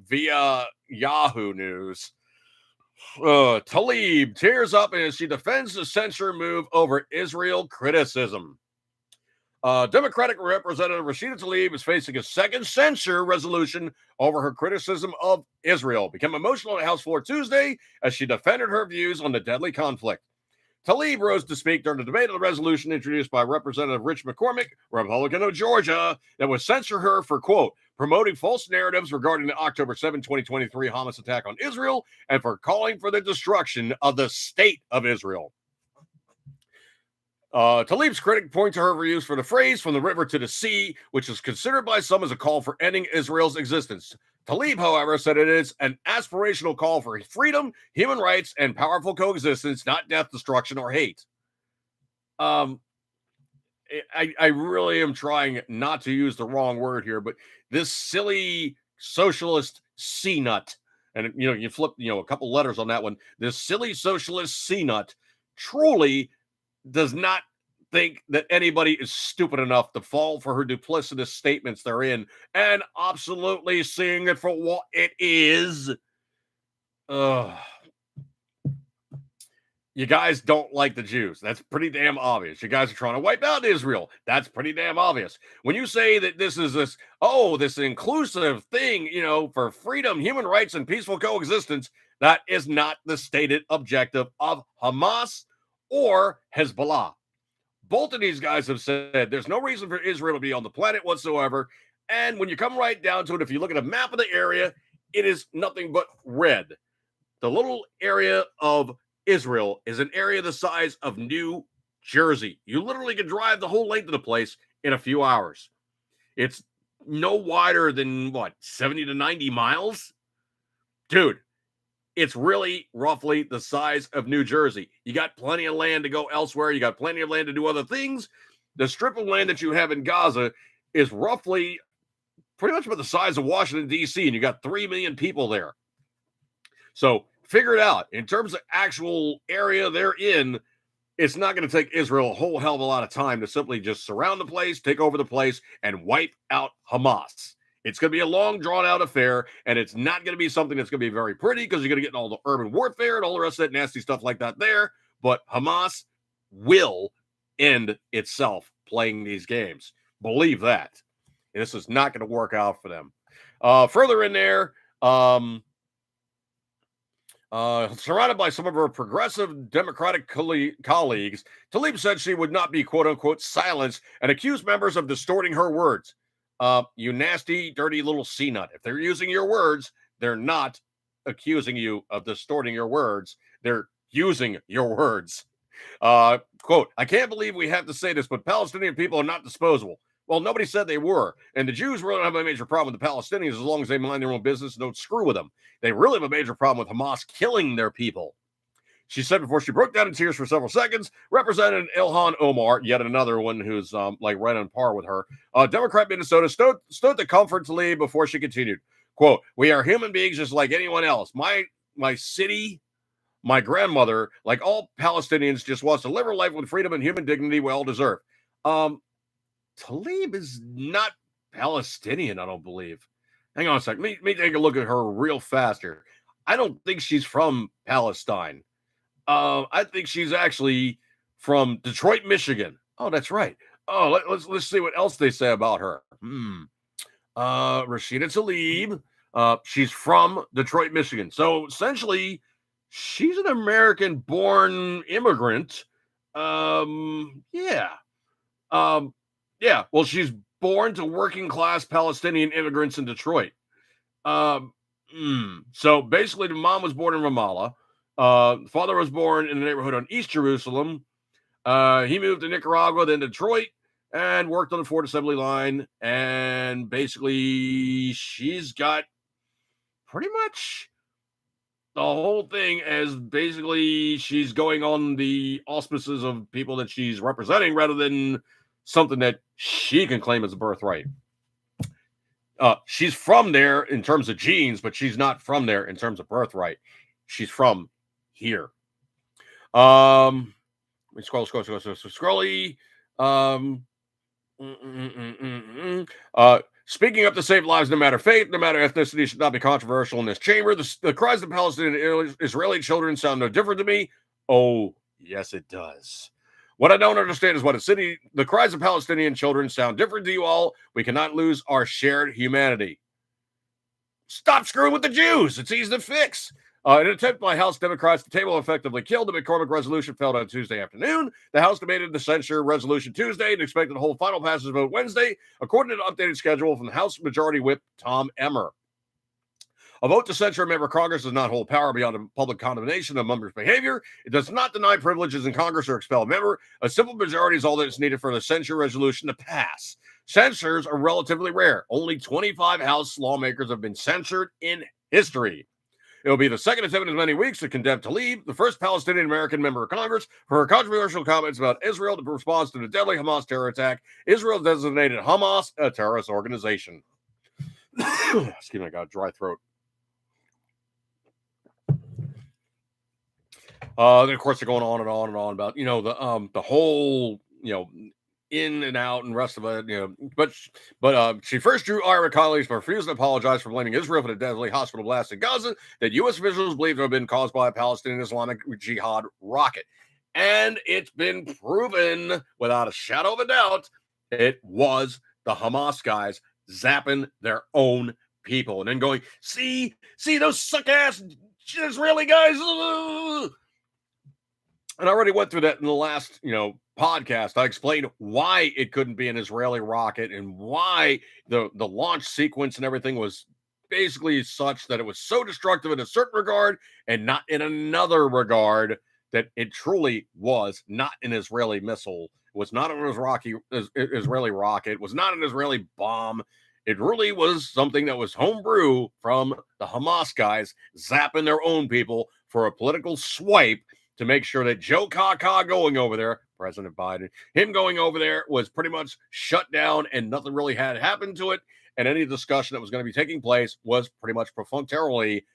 via Yahoo News. Tlaib tears up as she defends the censure move over Israel criticism. Democratic Representative Rashida Tlaib is facing a second censure resolution over her criticism of Israel. Became emotional on the House floor Tuesday as she defended her views on the deadly conflict. Tlaib rose to speak during the debate on the resolution introduced by Representative Rich McCormick, Republican of Georgia, that would censure her for, quote, promoting false narratives regarding the October 7, 2023 Hamas attack on Israel and for calling for the destruction of the state of Israel. Tlaib's critic point to her views for the phrase "from the river to the sea," which is considered by some as a call for ending Israel's existence. Tlaib, however, said it is an aspirational call for freedom, human rights, and powerful coexistence, not death, destruction, or hate. I really am trying not to use the wrong word here, but this silly socialist C-nut, and you flip a couple letters on that one. This silly socialist C-nut truly does not think that anybody is stupid enough to fall for her duplicitous statements therein and absolutely seeing it for what it is. You guys don't like the Jews. That's pretty damn obvious. You guys are trying to wipe out Israel. That's pretty damn obvious. When you say that this is this inclusive thing, for freedom, human rights, and peaceful coexistence, that is not the stated objective of Hamas or Hezbollah. Both of these guys have said there's no reason for Israel to be on the planet whatsoever. And when you come right down to it, if you look at a map of the area, it is nothing but red. The little area of Israel is an area the size of New Jersey. You literally can drive the whole length of the place in a few hours. It's no wider than 70 to 90 miles? Dude, it's really roughly the size of New Jersey. You got plenty of land to go elsewhere. You got plenty of land to do other things. The strip of land that you have in Gaza is roughly pretty much about the size of Washington, D.C., and you got 3 million people there. So figure it out. In terms of actual area they're in, it's not going to take Israel a whole hell of a lot of time to simply just surround the place, take over the place, and wipe out Hamas. It's going to be a long, drawn-out affair, and it's not going to be something that's going to be very pretty because you're going to get all the urban warfare and all the rest of that nasty stuff like that there. But Hamas will end itself playing these games. Believe that. And this is not going to work out for them. Further in there, surrounded by some of her progressive Democratic colleagues, Tlaib said she would not be, quote-unquote, silenced and accused members of distorting her words. You nasty, dirty little C-nut. If they're using your words, they're not accusing you of distorting your words. They're using your words. Quote, I can't believe we have to say this, but Palestinian people are not disposable. Well, nobody said they were. And the Jews really don't have a major problem with the Palestinians as long as they mind their own business and don't screw with them. They really have a major problem with Hamas killing their people. She said before she broke down in tears for several seconds. Representative Ilhan Omar, yet another one who's right on par with her, Democrat Minnesota, stood to comfort Tlaib before she continued. Quote, we are human beings just like anyone else. My city, my grandmother, like all Palestinians, just wants to live her life with freedom and human dignity we all deserve. Tlaib is not Palestinian, I don't believe. Hang on a second. Let me take a look at her real fast here. I don't think she's from Palestine. I think she's actually from Detroit, Michigan. Oh, that's right. Oh, let's see what else they say about her. Rashida Tlaib. She's from Detroit, Michigan. So essentially, she's an American-born immigrant. Yeah. Well, she's born to working-class Palestinian immigrants in Detroit. So basically, the mom was born in Ramallah. The father was born in the neighborhood on East Jerusalem. He moved to Nicaragua, then Detroit, and worked on the Ford assembly line. And basically, she's got pretty much the whole thing as basically she's going on the auspices of people that she's representing rather than something that she can claim as a birthright. She's from there in terms of genes, but she's not from there in terms of birthright. She's from here. Scrolly. Speaking up to save lives, no matter faith, no matter ethnicity, should not be controversial in this chamber. The cries of Palestinian and Israeli children sound no different to me. Oh, yes, it does. What I don't understand is the cries of Palestinian children sound different to you all. We cannot lose our shared humanity. Stop screwing with the Jews. It's easy to fix. An attempt by House Democrats to table effectively killed. The McCormick resolution failed on Tuesday afternoon. The House debated the censure resolution Tuesday and expected to hold final passage vote Wednesday, according to an updated schedule from the House Majority Whip Tom Emmer. A vote to censure a member of Congress does not hold power beyond a public condemnation of members' behavior. It does not deny privileges in Congress or expel a member. A simple majority is all that is needed for the censure resolution to pass. Censures are relatively rare. Only 25 House lawmakers have been censured in history. It will be the second attempt in as many weeks to condemn Tlaib, the first Palestinian-American member of Congress, for her controversial comments about Israel in response to the deadly Hamas terror attack. Israel designated Hamas a terrorist organization. Excuse me, I got a dry throat. Then of course they're going on and on and on about the whole in and out and rest of it but she first drew ire with colleagues but refused to apologize for blaming Israel for the deadly hospital blast in Gaza that U.S. officials believe to have been caused by a Palestinian Islamic Jihad rocket, and it's been proven without a shadow of a doubt it was the Hamas guys zapping their own people and then going, see those suck ass Israeli guys. And I already went through that in the last, podcast. I explained why it couldn't be an Israeli rocket and why the launch sequence and everything was basically such that it was so destructive in a certain regard and not in another regard, that it truly was not an Israeli missile. It was not an Israeli rocket. It was not an Israeli bomb. It really was something that was homebrew from the Hamas guys zapping their own people for a political swipe to make sure that Joe Kaka going over there, President Biden, him going over there was pretty much shut down and nothing really had happened to it. And any discussion that was going to be taking place was pretty much perfunctorily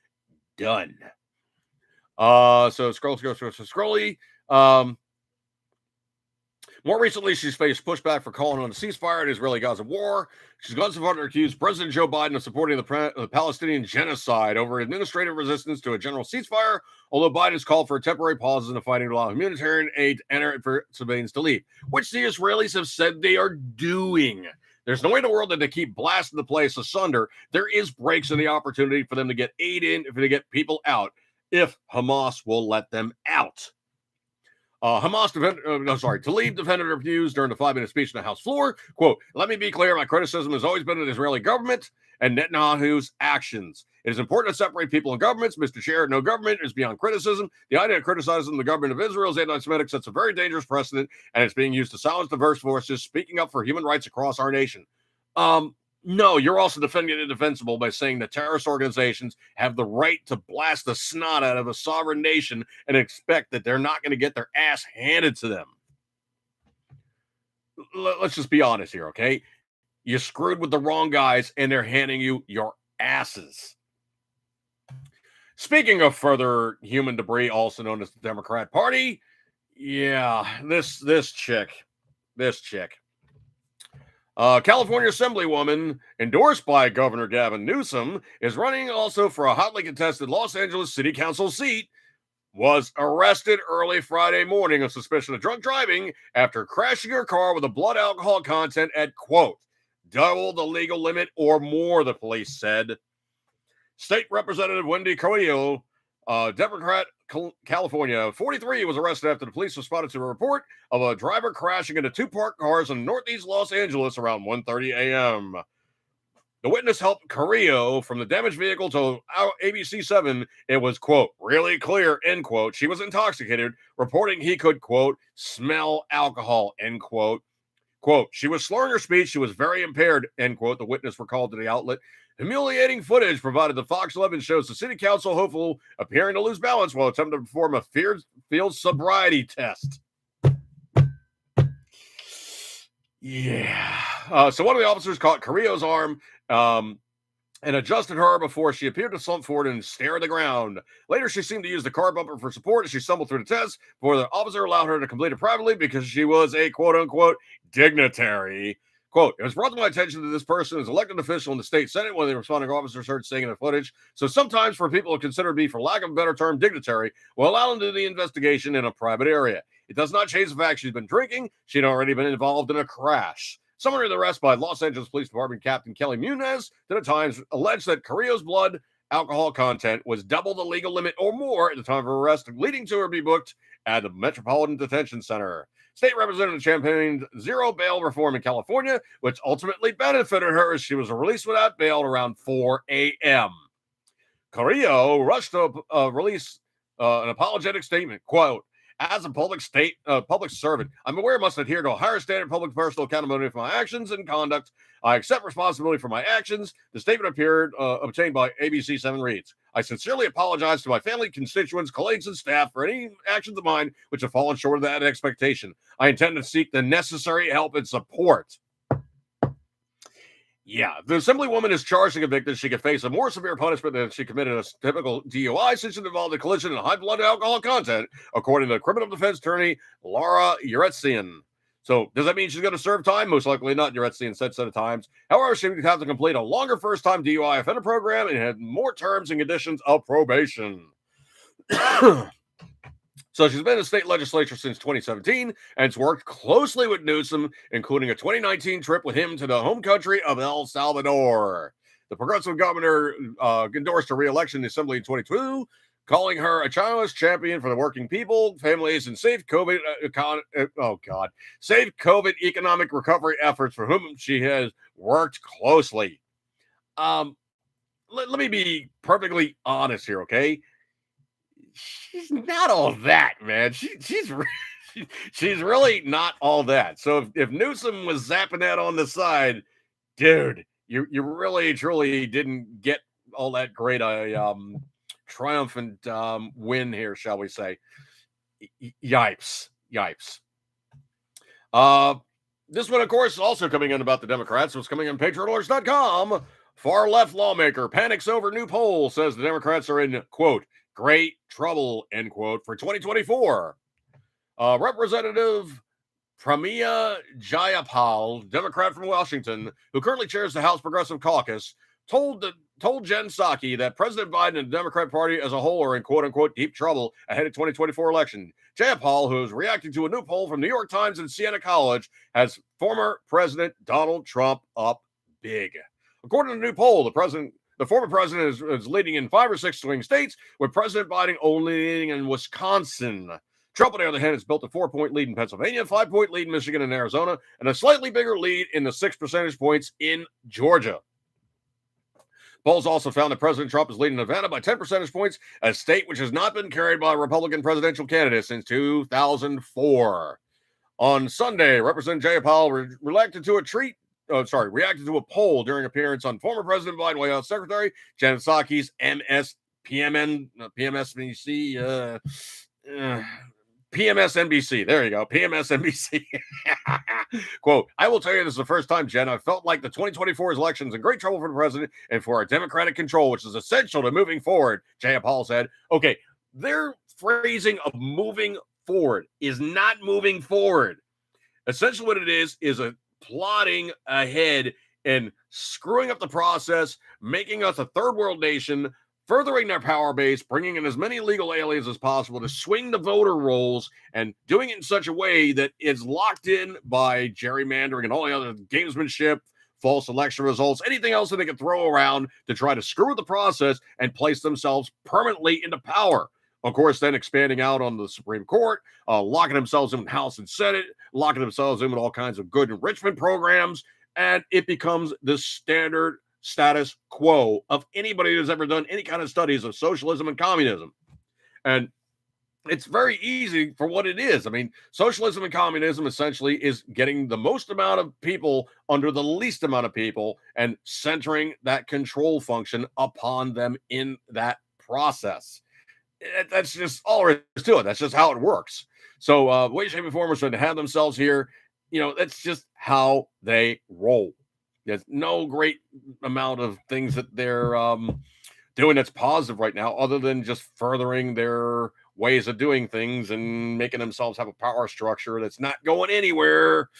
done. So Scrolly. More recently, she's faced pushback for calling on a ceasefire in Israeli-Gaza war. She's gone so far to accuse President Joe Biden of supporting the Palestinian genocide over administrative resistance to a general ceasefire, although Biden has called for a temporary pause in the fighting to allow humanitarian aid to enter and for civilians to leave, which the Israelis have said they are doing. There's no way in the world that they keep blasting the place asunder. There is breaks in the opportunity for them to get aid in, if they get people out, if Hamas will let them out. Tlaib defended her views during the 5-minute speech on the House floor. Quote, "Let me be clear, my criticism has always been of the Israeli government and Netanyahu's actions. It is important to separate people and governments. Mr. Chair, no government is beyond criticism. The idea of criticizing the government of Israel as anti-Semitic sets a very dangerous precedent, and it's being used to silence diverse voices speaking up for human rights across our nation." No, you're also defending the indefensible by saying that terrorist organizations have the right to blast the snot out of a sovereign nation and expect that they're not going to get their ass handed to them. Let's just be honest here, okay? You screwed with the wrong guys and they're handing you your asses. Speaking of further human debris, also known as the Democrat Party, yeah, this chick. California Assemblywoman, endorsed by Governor Gavin Newsom, is running also for a hotly contested Los Angeles City Council seat, was arrested early Friday morning on suspicion of drunk driving after crashing her car with a blood alcohol content at, quote, double the legal limit or more, the police said. State Representative Wendy Carrillo, Democrat, California, 43, was arrested after the police responded to a report of a driver crashing into two parked cars in northeast Los Angeles around 1:30 a.m. The witness helped Carrillo from the damaged vehicle to ABC7. It was, quote, really clear, end quote. She was intoxicated, reporting he could, quote, smell alcohol, end quote. Quote, she was slurring her speech. She was very impaired, end quote. The witness recalled to the outlet. Humiliating footage provided to Fox 11 shows the city council hopeful appearing to lose balance while attempting to perform a field sobriety test. Yeah. So one of the officers caught Carrillo's arm and adjusted her before she appeared to slump forward and stare at the ground. Later, she seemed to use the car bumper for support as she stumbled through the test before the officer allowed her to complete it privately because she was a quote-unquote dignitary. Quote, it was brought to my attention that this person is elected official in the state senate when the responding officers heard saying in the footage. So sometimes for people who consider me, for lack of a better term, dignitary, will allow them to do the investigation in a private area. It does not change the fact she's been drinking. She'd already been involved in a crash. Someone in the arrest by Los Angeles Police Department Captain Kelly Munez to the Times alleged that Carrillo's blood alcohol content was double the legal limit or more at the time of her arrest, leading to her be booked at the Metropolitan Detention Center. State Representative championed zero bail reform in California, which ultimately benefited her as she was released without bail at around 4 a.m. Carrillo rushed to release an apologetic statement, quote, as a public servant, I'm aware I must adhere to a higher standard of public personal accountability for my actions and conduct. I accept responsibility for my actions. The statement obtained by ABC 7 reads, I sincerely apologize to my family, constituents, colleagues, and staff for any actions of mine which have fallen short of that expectation. I intend to seek the necessary help and support. Yeah, the Assemblywoman is charged and convicted. She could face a more severe punishment than if she committed a typical DUI since it involved a collision and high blood alcohol content, according to criminal defense attorney Laura Uretzian. So does that mean she's going to serve time? Most likely not, Uretzian said so at times. However, she would have to complete a longer first-time DUI offender program and had more terms and conditions of probation. So she's been in the state legislature since 2017 and has worked closely with Newsom, including a 2019 trip with him to the home country of El Salvador. The progressive governor endorsed her re-election in the assembly in 2022, calling her a tireless champion for the working people, families, and safe COVID economic recovery efforts for whom she has worked closely. Let me be perfectly honest here, okay? She's not all that, man. She's really not all that. So if Newsom was zapping that on the side, dude, you really truly didn't get all that great a triumphant win here, shall we say? Yipes. This one, of course, also coming in about the Democrats. Was coming on PatriotAlerts.com. Far left lawmaker panics over new poll, says the Democrats are in, quote, great trouble, end quote, for 2024. Representative Pramila Jayapal, Democrat from Washington, who currently chairs the House Progressive Caucus, told Jen Psaki that President Biden and the Democrat Party as a whole are in quote-unquote deep trouble ahead of 2024 election. Jayapal, who is reacting to a new poll from New York Times and Siena College, has former President Donald Trump up big. According to the new poll, the former president is leading in 5 or 6 swing states, with President Biden only leading in Wisconsin. Trump, on the other hand, has built a 4-point lead in Pennsylvania, 5-point lead in Michigan and Arizona, and a slightly bigger lead in the 6 percentage points in Georgia. Polls also found that President Trump is leading Nevada by 10 percentage points, a state which has not been carried by a Republican presidential candidate since 2004. On Sunday, Representative Jayapal reacted to a poll during appearance on former President Biden White House Secretary Jen Psaki's PMSNBC. There you go. PMSNBC. Quote, I will tell you this is the first time, Jen, I felt like the 2024 election is in great trouble for the president and for our Democratic control, which is essential to moving forward, Jayapal said. Okay, their phrasing of moving forward is not moving forward. Essentially what it is a plotting ahead and screwing up the process, making us a third world nation, furthering their power base, bringing in as many illegal aliens as possible to swing the voter rolls, and doing it in such a way that it's locked in by gerrymandering and all the other gamesmanship, false election results, anything else that they can throw around to try to screw with the process and place themselves permanently into power. Of course, then expanding out on the Supreme Court, locking themselves in House and Senate, locking themselves in with all kinds of good enrichment programs, and it becomes the standard status quo of anybody who's ever done any kind of studies of socialism and communism. And it's very easy for what it is. I mean, socialism and communism essentially is getting the most amount of people under the least amount of people and centering that control function upon them in that process. That's just all there is to it. That's just how it works. So, way, shape, and form are trying to have themselves here. That's just how they roll. There's no great amount of things that they're doing that's positive right now, other than just furthering their ways of doing things and making themselves have a power structure that's not going anywhere.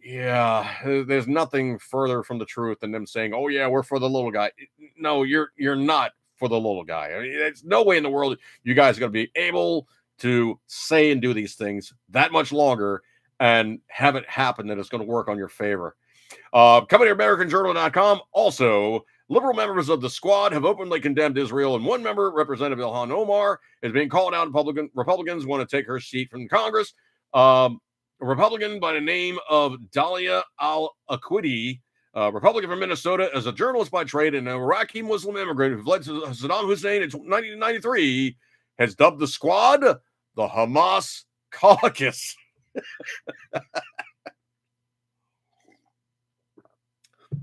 Yeah, there's nothing further from the truth than them saying, "Oh yeah, we're for the little guy." No, you're not for the little guy. I mean, there's no way in the world you guys are going to be able to say and do these things that much longer and have it happen that it's going to work on your favor. Coming to AmericanJournal.com. Also, liberal members of the squad have openly condemned Israel, and one member, Representative Ilhan Omar, is being called out. Republicans want to take her seat from Congress. A Republican by the name of Dalia Al-Aqidi, Republican from Minnesota, as a journalist by trade and an Iraqi Muslim immigrant who fled to Saddam Hussein in 1993, has dubbed the squad the Hamas Caucus.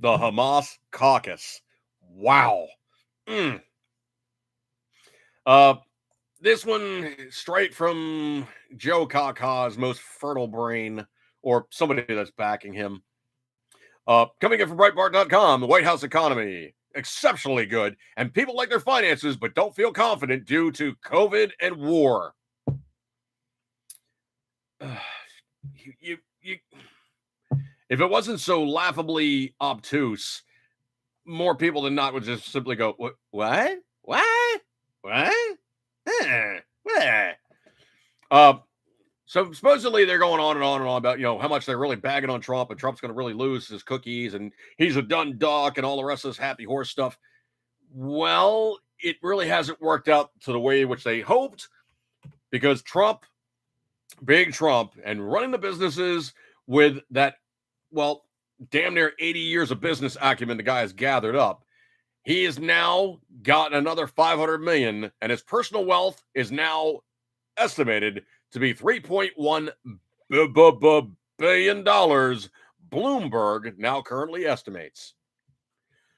The Hamas Caucus. Wow. This one straight from Joe Kaka's most fertile brain, or somebody that's backing him. Coming in from Breitbart.com, the White House economy, exceptionally good, and people like their finances but don't feel confident due to COVID and war. If it wasn't so laughably obtuse, more people than not would just simply go, what? So supposedly they're going on and on and on about, how much they're really bagging on Trump, and Trump's going to really lose his cookies and he's a done duck and all the rest of this happy horse stuff. Well, it really hasn't worked out to the way in which they hoped, because Trump, big Trump, and running the businesses with that, well, damn near 80 years of business acumen the guy has gathered up, he has now got another 500 million, and his personal wealth is now estimated to be $3.1 billion. Bloomberg now currently estimates.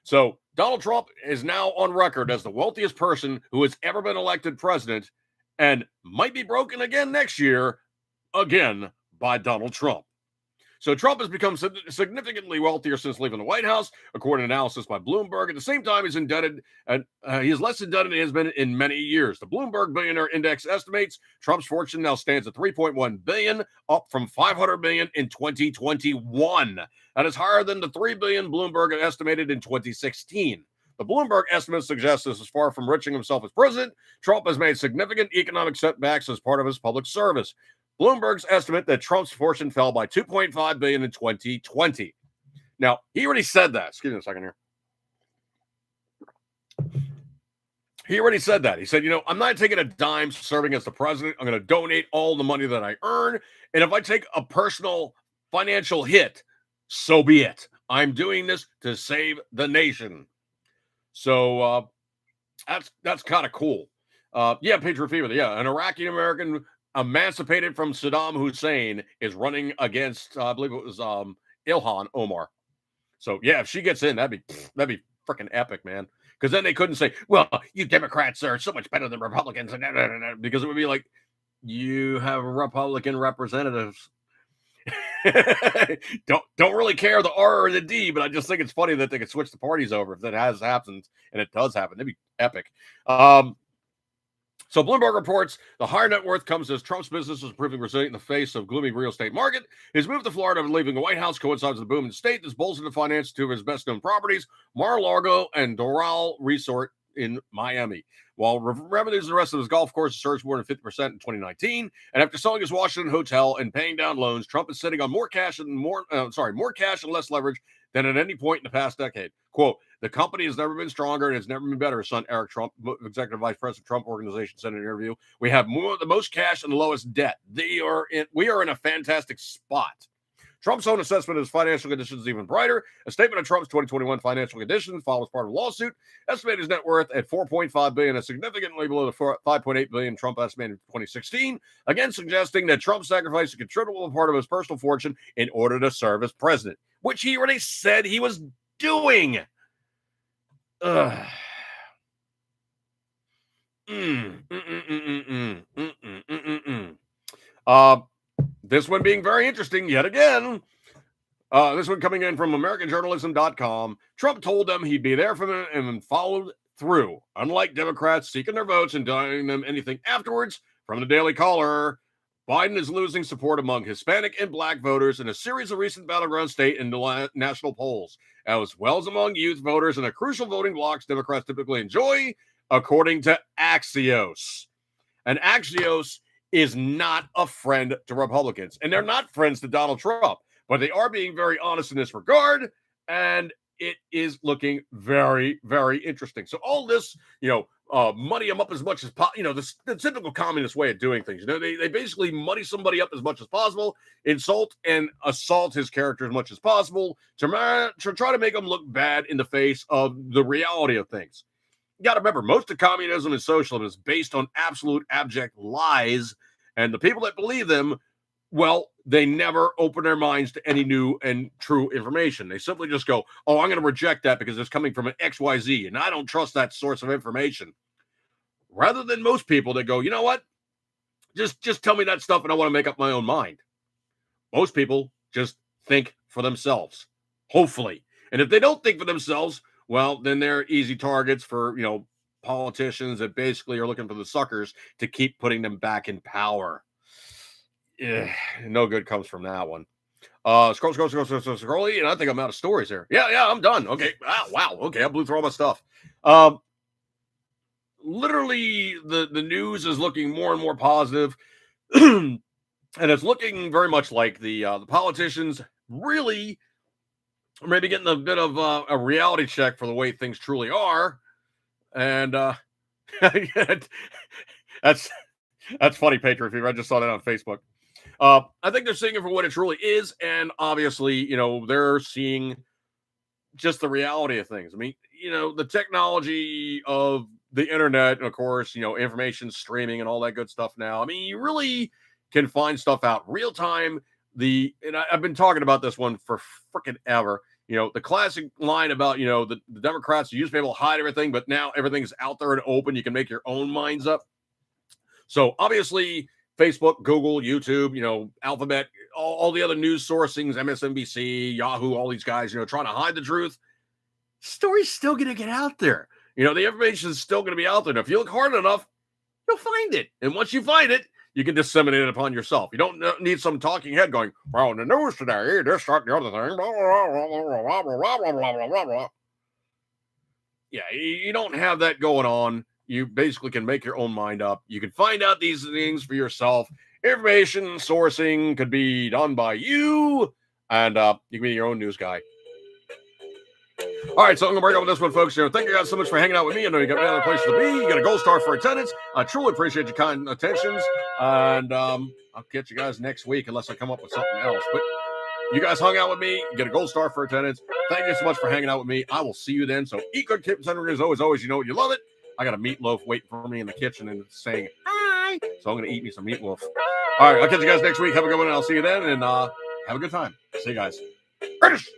So Donald Trump is now on record as the wealthiest person who has ever been elected president, and might be broken again next year, again by Donald Trump. So Trump has become significantly wealthier since leaving the White House, according to analysis by Bloomberg. At the same time, he's indebted, and he is less indebted than he has been in many years. The Bloomberg Billionaire Index estimates Trump's fortune now stands at $3.1 billion, up from $500 million in 2021. That is higher than the $3 billion Bloomberg estimated in 2016. The Bloomberg estimate suggests this is far from enriching himself as president. Trump has made significant economic setbacks as part of his public service. Bloomberg's estimate that Trump's fortune fell by $2.5 billion in 2020. Now, he already said that. Excuse me a second here. He already said that. He said, I'm not taking a dime serving as the president. I'm going to donate all the money that I earn. And if I take a personal financial hit, so be it. I'm doing this to save the nation. So that's kind of cool. Patriot Fever. Yeah, an Iraqi American emancipated from Saddam Hussein is running against, I believe it was Ilhan Omar. So yeah, if she gets in, that'd be freaking epic, man. Because then they couldn't say, "Well, you Democrats are so much better than Republicans," because it would be like, you have Republican representatives. don't really care the R or the D, but I just think it's funny that they could switch the parties over if that has happened, and it does happen. That'd be epic. So Bloomberg reports the higher net worth comes as Trump's business is proving resilient in the face of gloomy real estate market. His move to Florida and leaving the White House coincides with the boom in the state that's bolstered the finance to his best-known properties, Mar-a-Lago and Doral Resort in Miami. While revenues in the rest of his golf course surged more than 50% in 2019, and after selling his Washington hotel and paying down loans, Trump is sitting on more cash and less leverage than at any point in the past decade. Quote, "The company has never been stronger and has never been better," son Eric Trump, executive vice president Trump Organization, said in an interview. "We have the most cash and the lowest debt. We are in a fantastic spot." Trump's own assessment of his financial conditions is even brighter. A statement of Trump's 2021 financial conditions filed as part of a lawsuit estimated his net worth at $4.5 billion, is significantly below the $5.8 billion Trump estimated in 2016, again suggesting that Trump sacrificed a considerable part of his personal fortune in order to serve as president, which he already said he was doing. Ugh. This one being very interesting yet again. This one coming in from AmericanJournalism.com. Trump told them he'd be there for them and followed through. Unlike Democrats seeking their votes and denying them anything afterwards, from the Daily Caller, Biden is losing support among Hispanic and Black voters in a series of recent battleground state and national polls, as well as among youth voters in the crucial voting blocks Democrats typically enjoy, according to Axios. And Axios is not a friend to Republicans, and they're not friends to Donald Trump, but they are being very honest in this regard, and it is looking very, very interesting. So all this, muddy them up as much as possible, the typical communist way of doing things. They basically muddy somebody up as much as possible, insult and assault his character as much as possible to try to make him look bad in the face of the reality of things. You got to remember, most of communism and socialism is based on absolute abject lies, and the people that believe them, well, they never open their minds to any new and true information. They simply just go, oh, I'm going to reject that because it's coming from an XYZ, and I don't trust that source of information. Rather than most people that go, you know what? Just tell me that stuff and I want to make up my own mind. Most people just think for themselves, hopefully. And if they don't think for themselves, well, then they're easy targets for, politicians that basically are looking for the suckers to keep putting them back in power. No good comes from that one. Scroll, and I think I'm out of stories here. Yeah, I'm done. Okay. Wow. Okay, I blew through all my stuff. Literally, the news is looking more and more positive, and it's looking very much like the politicians really maybe getting a bit of a reality check for the way things truly are, and that's funny, Patriot Fever. I just saw that on Facebook. I think they're seeing it for what it truly is, and obviously, they're seeing just the reality of things. I mean, the technology of the internet, and of course, information streaming and all that good stuff now. I mean, you really can find stuff out real time. I've been talking about this one for freaking ever. The classic line about, the Democrats used to be able to hide everything, but now everything's out there and open. You can make your own minds up. So obviously, Facebook, Google, YouTube, Alphabet, all the other news sourcings, MSNBC, Yahoo, all these guys, trying to hide the truth. Story's still going to get out there. The information is still going to be out there. And if you look hard enough, you'll find it. And once you find it, you can disseminate it upon yourself. You don't need some talking head going, well, in the news today, this, that, the other thing, blah, blah, blah, blah. Yeah, you don't have that going on. You basically can make your own mind up. You can find out these things for yourself. Information sourcing could be done by you, and you can be your own news guy. All right, so I'm going to break up with this one, folks. Thank you guys so much for hanging out with me. I know you got other places to be. You got a gold star for attendance. I truly appreciate your kind attentions, and I'll catch you guys next week unless I come up with something else. But you guys hung out with me. You get a gold star for attendance. Thank you so much for hanging out with me. I will see you then. So eat good, keep it tender as always. You know you love it. I got a meatloaf waiting for me in the kitchen and it's saying hi. So I'm going to eat me some meatloaf. All right, I'll catch you guys next week. Have a good one, and I'll see you then. And have a good time. See you guys. British.